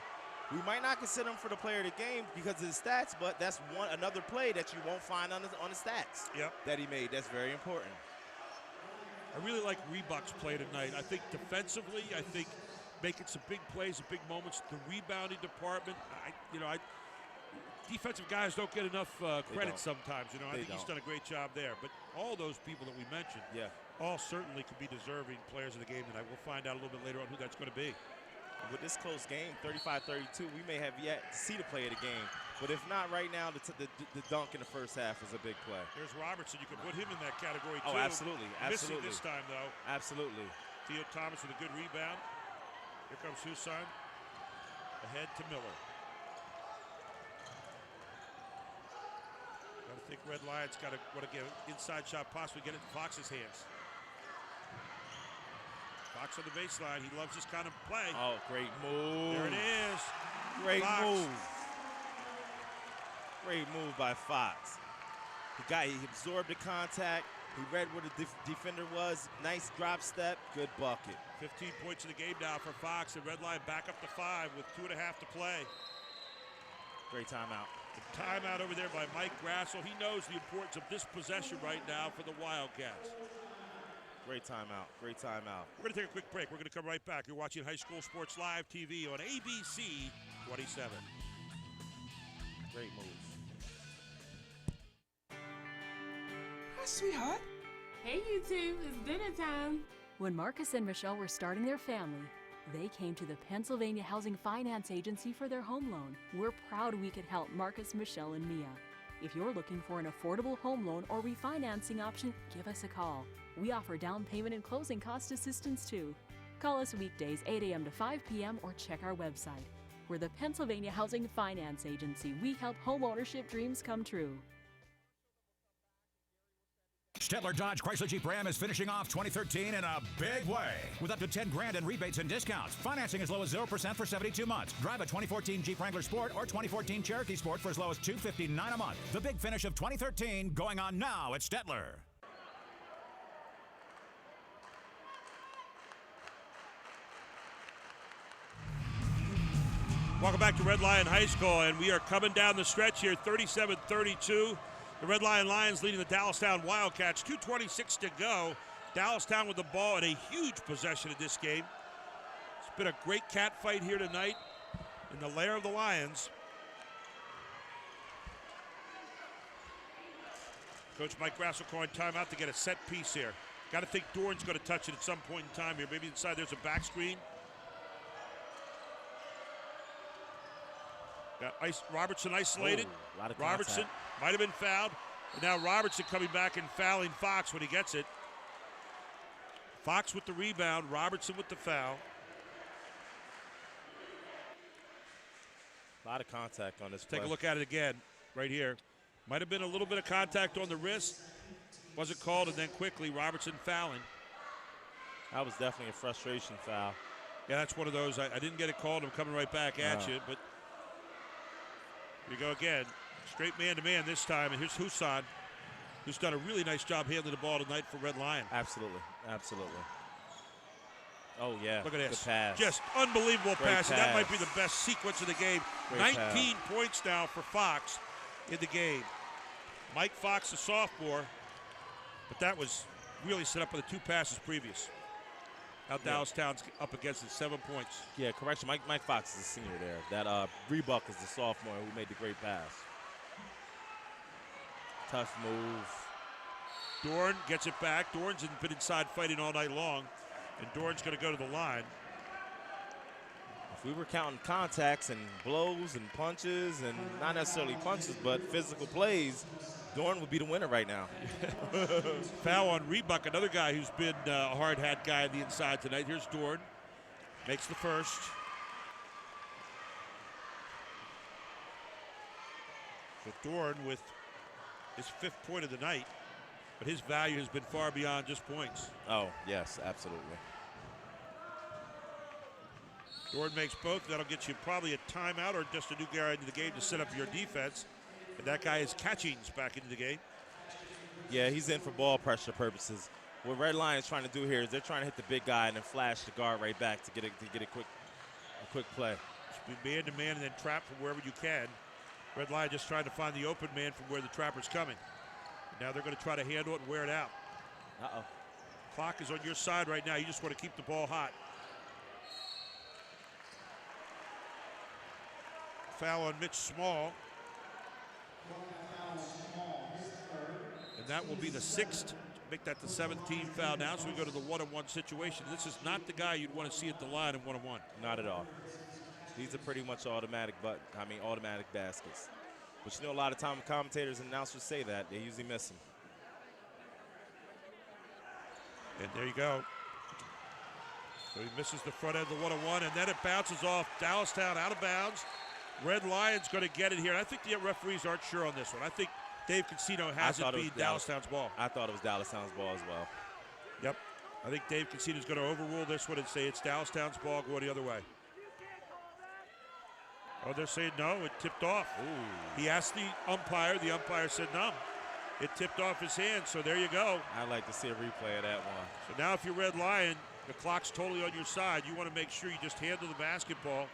We might not consider him for the player of the game because of his stats, but that's another play that you won't find on the stats that he made. That's very important. I really like Rebuck's play tonight. I think defensively, making some big plays and big moments. The rebounding department, defensive guys don't get enough credit sometimes. I think he's done a great job there. But all those people that we mentioned, all certainly could be deserving players of the game tonight. We'll find out a little bit later on who that's going to be. With this close game, 35-32, we may have yet to see the play of the game. But if not right now, the dunk in the first half was a big play. There's Robertson. You could put him in that category, too. Oh, absolutely. Missing this time, though. Absolutely. Theo Thomas with a good rebound. Here comes Husan. Ahead to Miller. Got to think Red Lions got to want to get an inside shot, possibly get it in Fox's hands. Fox on the baseline. He loves this kind of play. Oh, great move. There it is. Great Fox. move. Great move by Fox. He absorbed the contact. He read where the defender was. Nice drop step. Good bucket. 15 points in the game now for Fox. And Red Lion back up to 5 with 2.5 to play. Great timeout. The timeout over there by Mike Grassel. He knows the importance of this possession right now for the Wildcats. Great timeout. Great timeout. We're going to take a quick break. We're going to come right back. You're watching High School Sports Live TV on ABC 27. Great moves. Hi, sweetheart. Hey, you two. It's dinner time. When Marcus and Michelle were starting their family, they came to the Pennsylvania Housing Finance Agency for their home loan. We're proud we could help Marcus, Michelle, and Mia. If you're looking for an affordable home loan or refinancing option, give us a call. We offer down payment and closing cost assistance too. Call us weekdays 8 a.m. to 5 p.m. or check our website. We're the Pennsylvania Housing Finance Agency. We help home ownership dreams come true. Stettler Dodge Chrysler Jeep Ram is finishing off 2013 in a big way with up to 10 grand in rebates and discounts. Financing as low as 0% for 72 months. Drive a 2014 Jeep Wrangler Sport or 2014 Cherokee Sport for as low as $259 a month. The big finish of 2013 going on now at Stettler. Welcome back to Red Lion High School, and we are coming down the stretch here, 37-32. The Red Lion Lions leading the Dallastown Wildcats, 2:26 to go. Dallastown with the ball and a huge possession in this game. It's been a great cat fight here tonight in the lair of the Lions. Coach Mike Grassel calling timeout to get a set piece here. Got to think Dorn's going to touch it at some point in time here. Maybe inside there's a back screen. Got Robertson isolated. Ooh, a lot of Robertson might have been fouled. And now Robertson coming back and fouling Fox when he gets it. Fox with the rebound, Robertson with the foul. A lot of contact on this play. Take a look at it again, right here. Might have been a little bit of contact on the wrist. Wasn't called, and then quickly Robertson fouling. That was definitely a frustration foul. Yeah, that's one of those. I didn't get it called. I'm coming right back at you, but here we go again. Straight man-to-man this time, and here's Husan, who's done a really nice job handling the ball tonight for Red Lion. Absolutely, absolutely. Oh, yeah. Look at this. Good pass. Just unbelievable Great pass. And that might be the best sequence of the game. Great 19 points now for Fox in the game. Mike Fox, the sophomore, but that was really set up with the two passes previous. Now Dallastown's up against it, 7 points. Yeah, correction. Mike Fox is the senior there. That Rebuck is the sophomore who made the great pass. Tough move. Dorn gets it back. Dorn's been inside fighting all night long, and Dorn's going to go to the line. If we were counting contacts and blows and punches, and not necessarily punches, but physical plays, Dorn would be the winner right now. Foul on Rebuck, another guy who's been a hard hat guy on the inside tonight. Here's Dorn. Makes the first. So Dorn with his 5th point of the night, but his value has been far beyond just points. Oh, yes, absolutely. Dorn makes both. That'll get you probably a timeout or just a new guy into the game to set up your defense. And that guy is Catchings back into the game. Yeah, he's in for ball pressure purposes. What Red Lion's trying to do here is they're trying to hit the big guy and then flash the guard right back to get a quick play. Just be man-to-man and then trap from wherever you can. Red Lion just trying to find the open man from where the trapper's coming. Now they're going to try to handle it and wear it out. Uh-oh. Clock is on your side right now. You just want to keep the ball hot. Foul on Mitch Small. And that will be the 6th. Make that the 7th team foul now, so we go to the one-on-one situation. This is not the guy you'd want to see at the line in one-on-one. Not at all. These are pretty much automatic baskets. But you know, a lot of time commentators and announcers say that. They usually miss them. And there you go. So he misses the front end of the one-on-one, and then it bounces off Dallastown out of bounds. Red Lion's going to get it here. I think the referees aren't sure on this one. I think Dave Concino has it being Dallastown's ball. I thought it was Dallastown's ball as well. Yep. I think Dave Concino's going to overrule this one and say it's Dallastown's ball going the other way. Oh, they're saying no, it tipped off. Ooh. He asked the umpire. The umpire said no. It tipped off his hand, so there you go. I'd like to see a replay of that one. So now if you're Red Lion, the clock's totally on your side. You want to make sure you just handle the basketball.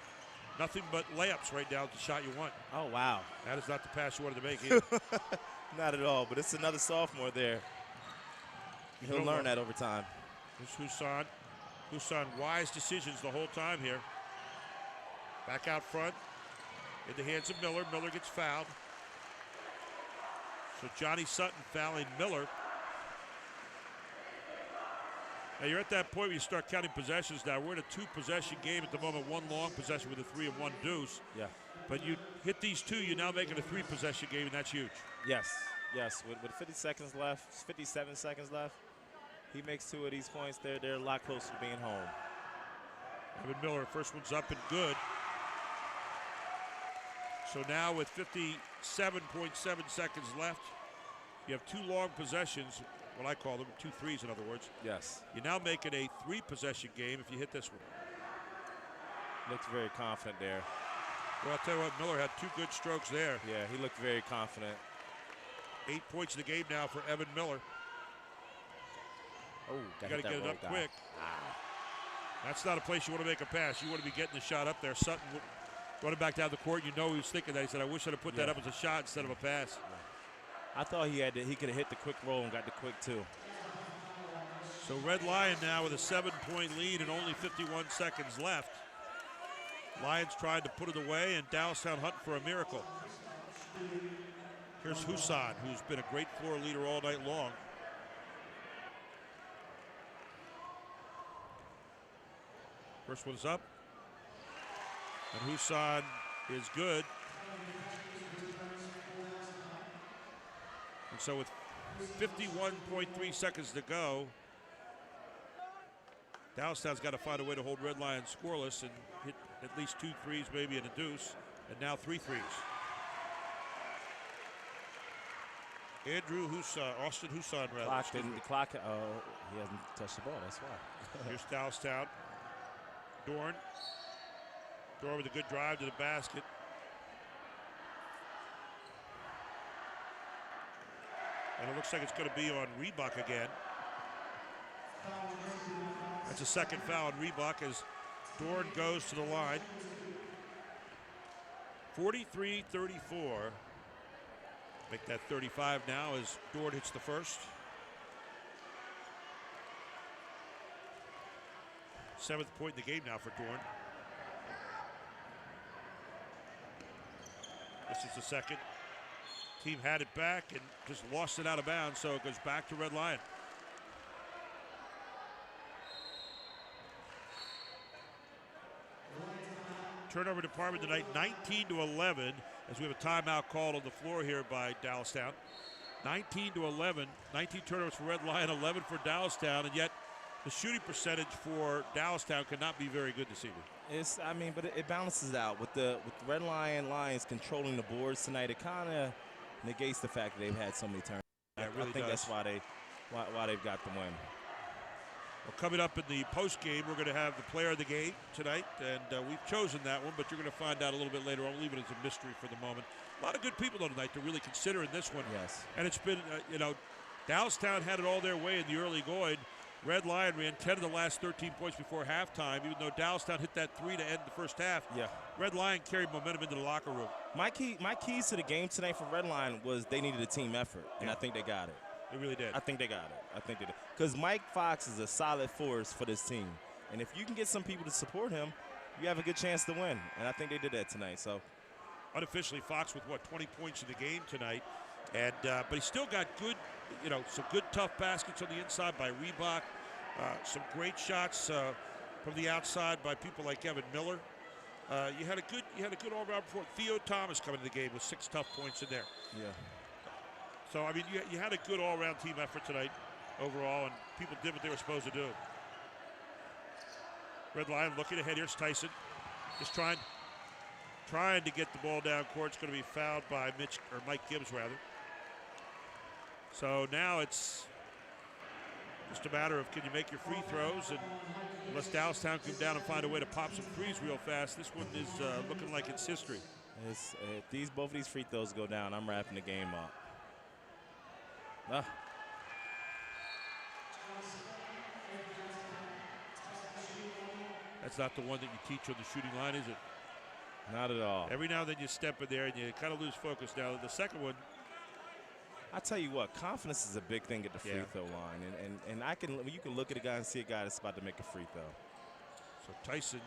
Nothing but layups right now with the shot you want. Oh, wow. That is not the pass you wanted to make either. Not at all, but it's another sophomore there. He'll learn that over time. Here's Husan. Husan, wise decisions the whole time here. Back out front. In the hands of Miller. Miller gets fouled. So Johnny Sutton fouling Miller. Now you're at that point where you start counting possessions now. We're in a 2-possession game at the moment. One long possession with a 3 and 1 deuce. Yeah. But you hit these 2, you now make it a 3-possession game, and that's huge. Yes, yes. With 50 seconds left, 57 seconds left, he makes 2 of these points. They're a lot closer to being home. Evan Miller, first one's up and good. So now with 57.7 seconds left, you have 2 long possessions, what I call them, 2 threes in other words. Yes. You now make it a 3-possession game if you hit this one. Looks very confident there. Well, I'll tell you what, Miller had 2 good strokes there. Yeah, he looked very confident. 8 points in the game now for Evan Miller. Oh, got to get it up quick. That's not a place you want to make a pass. You want to be getting the shot up there. Sutton running back down the court. You know he was thinking that. He said, I wish I'd have put that up as a shot instead of a pass. I thought he could have hit the quick roll and got the quick two. So Red Lion now with a 7-point lead and only 51 seconds left. Lions tried to put it away, and Dallastown hunting for a miracle. Here's Husan, who's been a great floor leader all night long. First one's up. And Husan is good. And so with 51.3 seconds to go, Dallastown's got to find a way to hold Red Lions scoreless and hit at least 2 threes, maybe, and a deuce, and now 3 threes. Andrew Husan, Austin Husan, rather. The clock, he hasn't touched the ball, that's why. Here's Dallastown. Dorn with a good drive to the basket. And it looks like it's going to be on Reebok again. That's a second foul on Reebok as Dorn goes to the line. 43-34. Make that 35 now as Dorn hits the first. 7th point in the game now for Dorn. This is the second. Team had it back and just lost it out of bounds, so it goes back to Red Lion. Turnover department tonight, 19-11, as we have a timeout called on the floor here by Dallastown. 19-11, 19 turnovers for Red Lion, 11 for Dallastown, and yet the shooting percentage for Dallastown cannot be very good this evening. But it balances out with the Red Lions controlling the boards tonight. It kind of negates the fact that they've had so many turnovers. Yeah, it really I think does. that's why they've got the win. Well, coming up in the post game, we're going to have the player of the game tonight, and we've chosen that one, but you're going to find out a little bit later. I'll leave it as a mystery for the moment. A lot of good people though tonight to really consider in this one. Yes. And it's been, Dallastown had it all their way in the early going. Red Lion ran 10 of the last 13 points before halftime, even though Dallastown hit that 3 to end the first half. Yeah. Red Lion carried momentum into the locker room. My keys to the game tonight for Red Lion was they needed a team effort, and I think they got it. They really did. I think they got it. I think they did. Because Mike Fox is a solid force for this team. And if you can get some people to support him, you have a good chance to win. And I think they did that tonight. So, unofficially, Fox with 20 points in the game tonight, and but he still got good, some good tough baskets on the inside by Reebok, some great shots from the outside by people like Evan Miller. You had a good all-around performance. Theo Thomas coming to the game with 6 tough points in there. yeah. So, you had a good all-around team effort tonight overall, and people did what they were supposed to do. Red Lion looking ahead. Here's Tyson. Just trying to get the ball down court. It's going to be fouled by Mike Gibbs, rather. So now it's just a matter of can you make your free throws, and unless Dallastown come down and find a way to pop some threes real fast, this one is looking like it's history. If both of these free throws go down, I'm wrapping the game up. That's not the one that you teach on the shooting line, is it? Not at all. Every now and then you step in there and you kind of lose focus. Now the second one, I tell you what, confidence is a big thing at the free throw line, and you can look at a guy and see a guy that's about to make a free throw. So Tyson,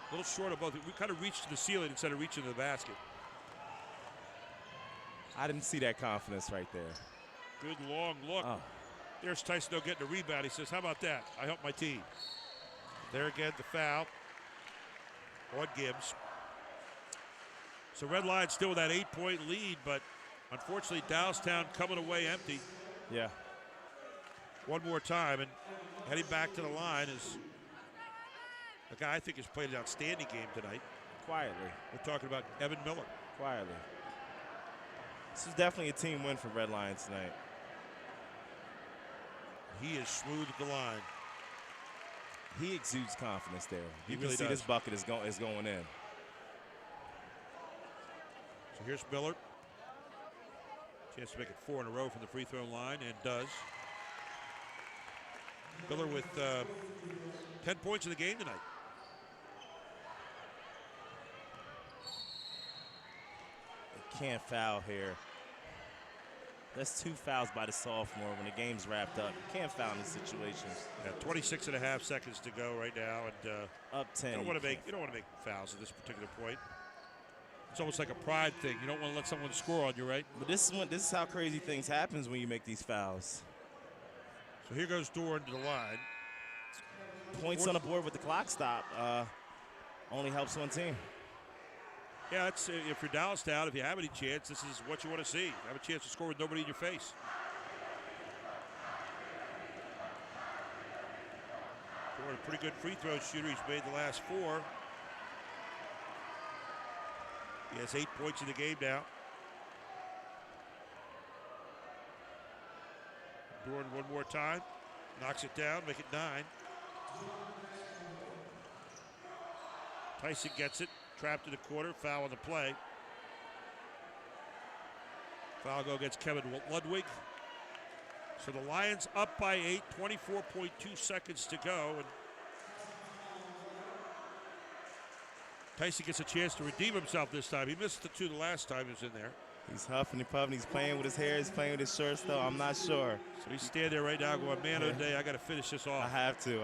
a little short of both. We kind of reached to the ceiling instead of reaching to the basket. I didn't see that confidence right there. Good long look. Oh. There's Tyson though getting a rebound. He says, "How about that? I helped my team." There again, the foul on Gibbs. So Red Lion still with that 8-point lead, but unfortunately Dallastown coming away empty. Yeah. One more time, and heading back to the line is a guy I think has played an outstanding game tonight. Quietly. We're talking about Evan Miller. Quietly. This is definitely a team win for Red Lions tonight. He is smooth at the line. He exudes confidence there. He You really can see does. this bucket is going in. So here's Miller. Chance to make it 4 in a row from the free throw line, and does. Miller with 10 points in the game tonight. can't foul here. That's 2 fouls by the sophomore when the game's wrapped up. You can't foul in these situations. Yeah, 26 and a half seconds to go right now, and up 10. You don't want to make fouls at this particular point. It's almost like a pride thing. You don't want to let someone score on you, right? But this is how crazy things happens when you make these fouls. So here goes Dorn to the line. Points on the board with the clock stop only helps one team. Yeah, that's if you're Dallastown, if you have any chance, this is what you want to see. Have a chance to score with nobody in your face. Dorn, a pretty good free throw shooter. He's made the last 4. He has 8 points in the game now. Dorn one more time. Knocks it down, make it 9. Tyson gets it. Trapped in the corner. Foul on the play. Foul go against Kevin Ludwig. So the Lions up by 8. 24.2 seconds to go. And Tyson gets a chance to redeem himself this time. He missed the 2 the last time he was in there. He's huffing and puffing. He's playing with his hair. He's playing with his shorts, though. I'm not sure. So he's standing there right now going, man of the day, I got to finish this off. I have to.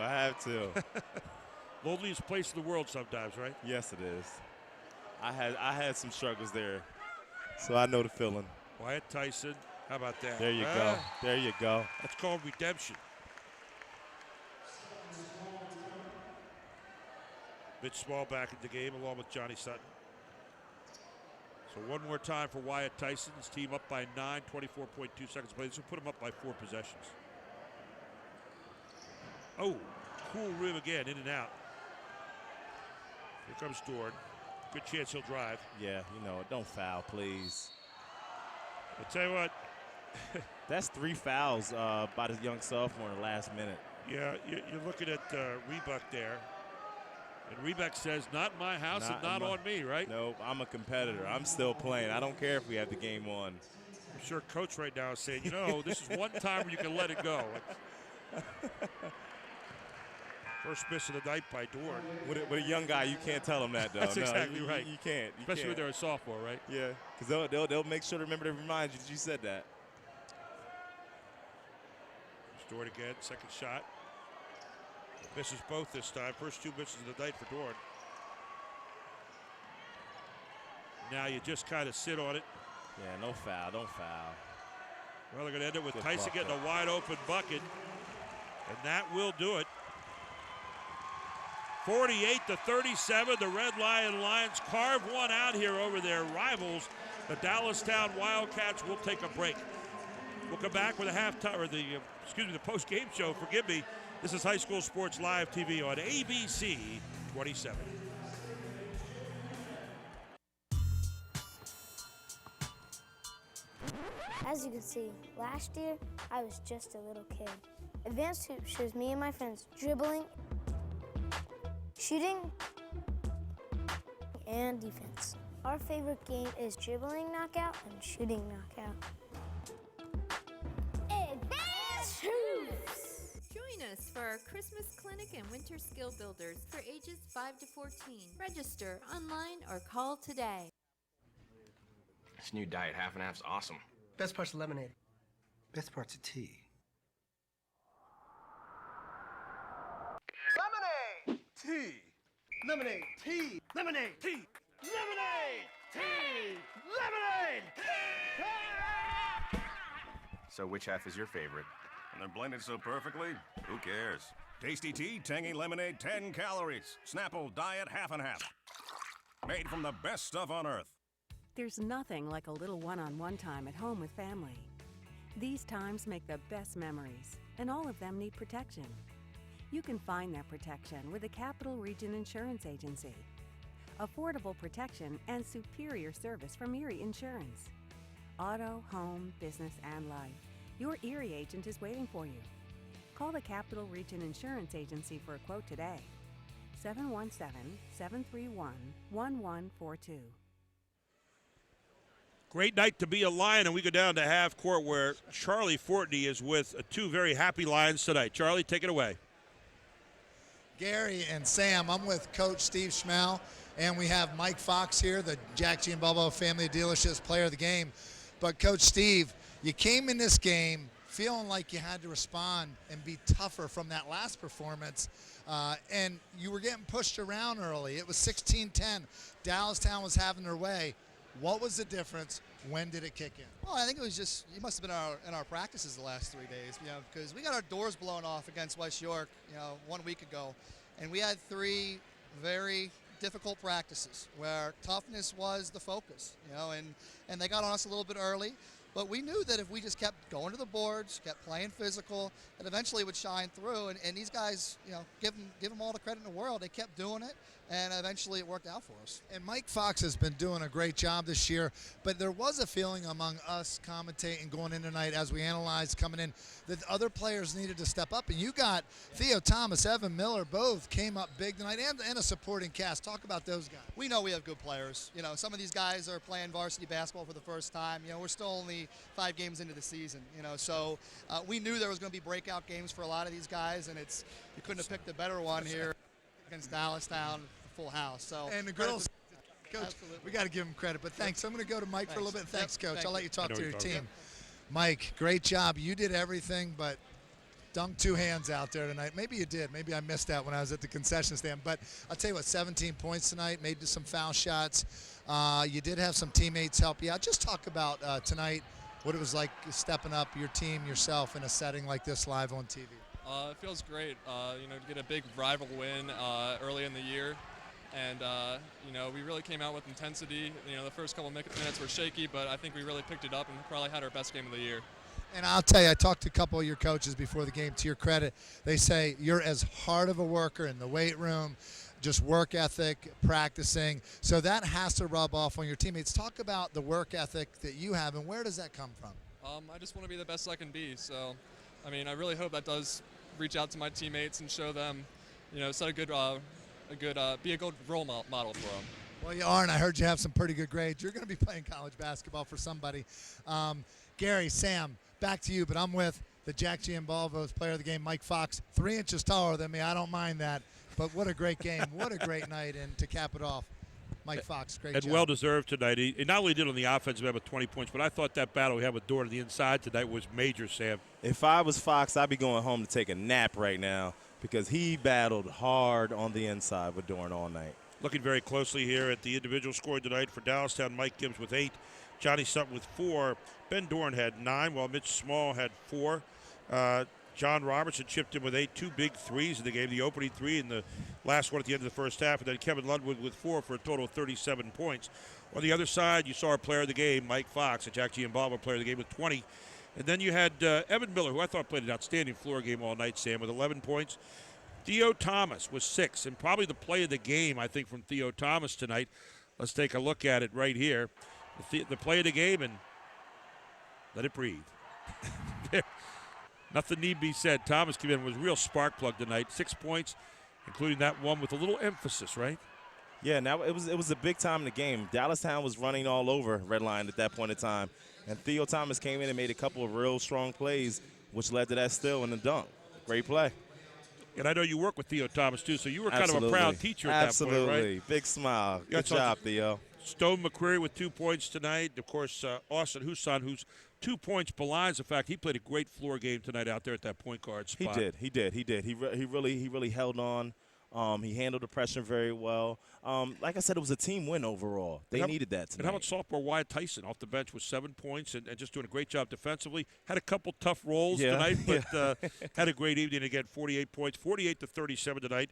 Loneliest place in the world sometimes, right? Yes, it is. I had some struggles there, so I know the feeling. Wyatt Tyson, how about that? There you go. There you go. That's called redemption. Mitch Small back in the game along with Johnny Sutton. So one more time for Wyatt Tyson. His team up by 9, 24.2 seconds play. This will put him up by 4 possessions. Oh, cool rim again, in and out. Here comes Dorn. Good chance he'll drive. Yeah, you know it. Don't foul, please. I'll tell you what. That's 3 fouls by the young sophomore in the last minute. Yeah, you're looking at Rebuck there. And Rebuck says, not in my house and not on me, right? No, I'm a competitor. I'm still playing. I don't care if we have the game won. I'm sure Coach right now is saying, you know, this is one time where you can let it go. First miss of the night by Dorn. With a young guy, you can't tell him that, though. That's exactly right. You can't. Especially when they're a sophomore, right? Yeah, because they'll make sure to remember to remind you that you said that. Dorn again, second shot. Misses both this time. First 2 misses of the night for Dorn. Now you just kind of sit on it. Yeah, no foul, don't foul. Well, they're going to end it with Tyson getting a wide open bucket. And that will do it. 48-37, the Red Lions carve one out here over their rivals. The Dallastown Wildcats will take a break. We'll come back with a halftime, or the post-game show. Forgive me. This is High School Sports Live TV on ABC 27. As you can see, last year I was just a little kid. Advanced Hoop shows me and my friends dribbling, shooting, and defense. Our favorite game is dribbling knockout and shooting knockout. Advanced Hoops! Join us for our Christmas clinic and winter skill builders for ages 5 to 14. Register online or call today. This new diet half and half's awesome. Best part's lemonade. Best part's of tea. Lemonade! Tea! Lemonade! Tea! Lemonade! Tea! Lemonade! Tea! Lemonade! So which half is your favorite? And they're blended so perfectly, who cares? Tasty tea, tangy lemonade, 10 calories. Snapple diet half and half. Made from the best stuff on earth. There's nothing like a little one-on-one time at home with family. These times make the best memories, and all of them need protection. You can find that protection with the Capital Region Insurance Agency. Affordable protection and superior service from Erie Insurance. Auto, home, business, and life. Your Erie agent is waiting for you. Call the Capital Region Insurance Agency for a quote today. 717-731-1142. Great night to be a Lion, and we go down to half court where Charlie Fortney is with 2 very happy Lions tonight. Charlie, take it away. Gary and Sam. I'm with Coach Steve Schmel, and we have Mike Fox here, the Jack Giambalvo Family Dealerships Player of the Game. But Coach Steve, you came in this game feeling like you had to respond and be tougher from that last performance, and you were getting pushed around early. It was 16-10. Dallastown was having their way. What was the difference? When did it kick in? Well, I think it was just, it must have been in our practices the last 3 days, because we got our doors blown off against West York, 1 week ago, and we had 3 very difficult practices where toughness was the focus, and they got on us a little bit early. But we knew that if we just kept going to the boards, kept playing physical, that eventually it would shine through. And these guys, give them all the credit in the world. They kept doing it, and eventually it worked out for us. And Mike Fox has been doing a great job this year, but there was a feeling among us commentating going in tonight as we analyzed coming in that other players needed to step up. And you got Theo Thomas, Evan Miller, both came up big tonight, and a supporting cast. Talk about those guys. We know we have good players. Some of these guys are playing varsity basketball for the first time. We're still only 5 games into the season, so we knew there was going to be breakout games for a lot of these guys, and you couldn't have picked a better one here against Dallastown, full house. So and the girls, Coach, absolutely. We got to give them credit. But thanks. I'm going to go to Mike for a little bit. Thanks, Coach. Thank I'll let you. you talk to your team. Yep. Mike, great job. You did everything, but dunked 2 hands out there tonight. Maybe you did. Maybe I missed that when I was at the concession stand. But I'll tell you what, 17 points tonight, made some foul shots. You did have some teammates help you out. Just talk about tonight, what it was like stepping up your team, yourself, in a setting like this live on TV. It feels great, to get a big rival win early in the year. And, we really came out with intensity. The first couple minutes were shaky, but I think we really picked it up and probably had our best game of the year. And I'll tell you, I talked to a couple of your coaches before the game. To your credit, they say you're as hard of a worker in the weight room, just work ethic, practicing. So that has to rub off on your teammates. Talk about the work ethic that you have, and where does that come from? I just want to be the best I can be. So, I really hope that does reach out to my teammates and show them, set be a good role model for them. Well, you are, and I heard you have some pretty good grades. You're going to be playing college basketball for somebody. Gary, Sam, back to you, but I'm with the Jack Giambalvo's Player of the Game, Mike Fox, 3 inches taller than me. I don't mind that, but what a great game. What a great night, and to cap it off, Mike Fox, great job. And well-deserved tonight. He not only did on the offensive end with 20 points, but I thought that battle we had with Dorn on the inside tonight was major, Sam. If I was Fox, I'd be going home to take a nap right now because he battled hard on the inside with Dorn all night. Looking very closely here at the individual scoring tonight for Dallastown, Mike Gibbs with 8, Johnny Sutton with 4, Ben Dorn had 9, while Mitch Small had 4. John Robertson chipped in with 8, 2 big threes in the game, the opening 3 and the last one at the end of the first half, and then Kevin Ludwig with 4 for a total of 37 points. On the other side, you saw our player of the game, Mike Fox, a Jack Giambalvo player of the game with 20. And then you had Evan Miller, who I thought played an outstanding floor game all night, Sam, with 11 points. Theo Thomas was 6, and probably the play of the game, I think, from Theo Thomas tonight. Let's take a look at it right here. The play of the game, and let it breathe. Nothing need be said. Thomas came in, was a real spark plug tonight. 6 points, including that one with a little emphasis, right? Yeah, now it was a big time in the game. Dallastown was running all over Red Lion at that point in time. And Theo Thomas came in and made a couple of real strong plays, which led to that steal and the dunk. Great play. And I know you work with Theo Thomas, too, so you were kind of a proud teacher at that point, right? Absolutely. Big smile. Good job, Theo. Stone McCreary with 2 points tonight. Of course, Austin Huson, who's 2 points belies the fact he played a great floor game tonight out there at that point guard spot. He did. He really held on. He handled the pressure very well. Like I said, it was a team win overall. They needed that tonight. And how about sophomore Wyatt Tyson off the bench with 7 points and just doing a great job defensively. Had a couple tough rolls tonight, but had a great evening again. 48 points, 48-37 tonight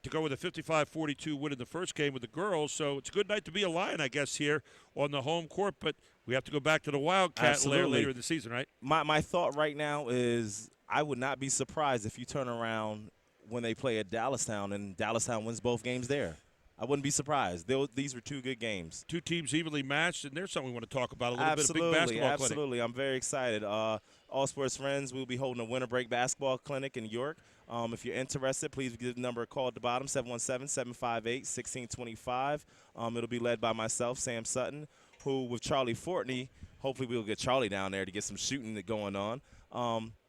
to go with a 55-42 win in the first game with the girls. So it's a good night to be a Lion, I guess, here on the home court. But we have to go back to the Wildcat later in the season, right? My thought right now is I would not be surprised if you turn around when they play at Dallastown and Dallastown wins both games there. I wouldn't be surprised. These were 2 good games. 2 teams evenly matched, and there's something we want to talk about a little bit. A big basketball clinic. Absolutely. I'm very excited. All Sports Friends, we'll be holding a winter break basketball clinic in York. If you're interested, please give the number a call at the bottom, 717-758-1625. It'll be led by myself, Sam Sutton, who with Charlie Fortney, hopefully we'll get Charlie down there to get some shooting going on.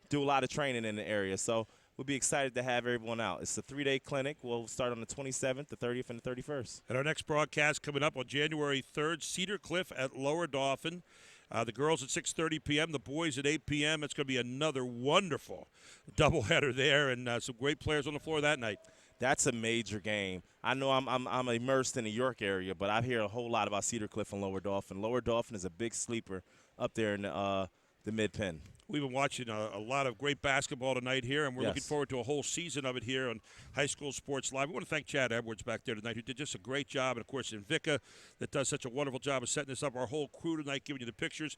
Do a lot of training in the area. So we'll be excited to have everyone out. It's a 3-day clinic. We'll start on the 27th, the 30th, and the 31st. And our next broadcast coming up on January 3rd, Cedar Cliff at Lower Dauphin. The girls at 6:30 p.m., the boys at 8 p.m. It's going to be another wonderful doubleheader there, and some great players on the floor that night. That's a major game. I know I'm immersed in the York area, but I hear a whole lot about Cedar Cliff and Lower Dauphin. Lower Dauphin is a big sleeper up there in the mid-pen. We've been watching a lot of great basketball tonight here, and we're Yes. looking forward to a whole season of it here on High School Sports Live. We want to thank Chad Edwards back there tonight, who did just a great job, and, of course, Invika, that does such a wonderful job of setting this up. Our whole crew tonight giving you the pictures.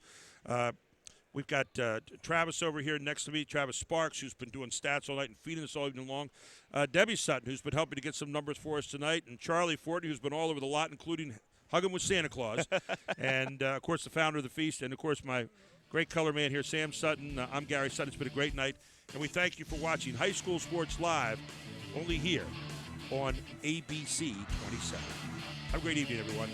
We've got Travis over here next to me, Travis Sparks, who's been doing stats all night and feeding us all evening long. Debbie Sutton, who's been helping to get some numbers for us tonight, and Charlie Fortney, who's been all over the lot, including hugging with Santa Claus. And, of course, the founder of the feast, and, of course, my great color man here, Sam Sutton. I'm Gary Sutton. It's been a great night, and we thank you for watching High School Sports Live, only here on ABC 27. Have a great evening, everyone.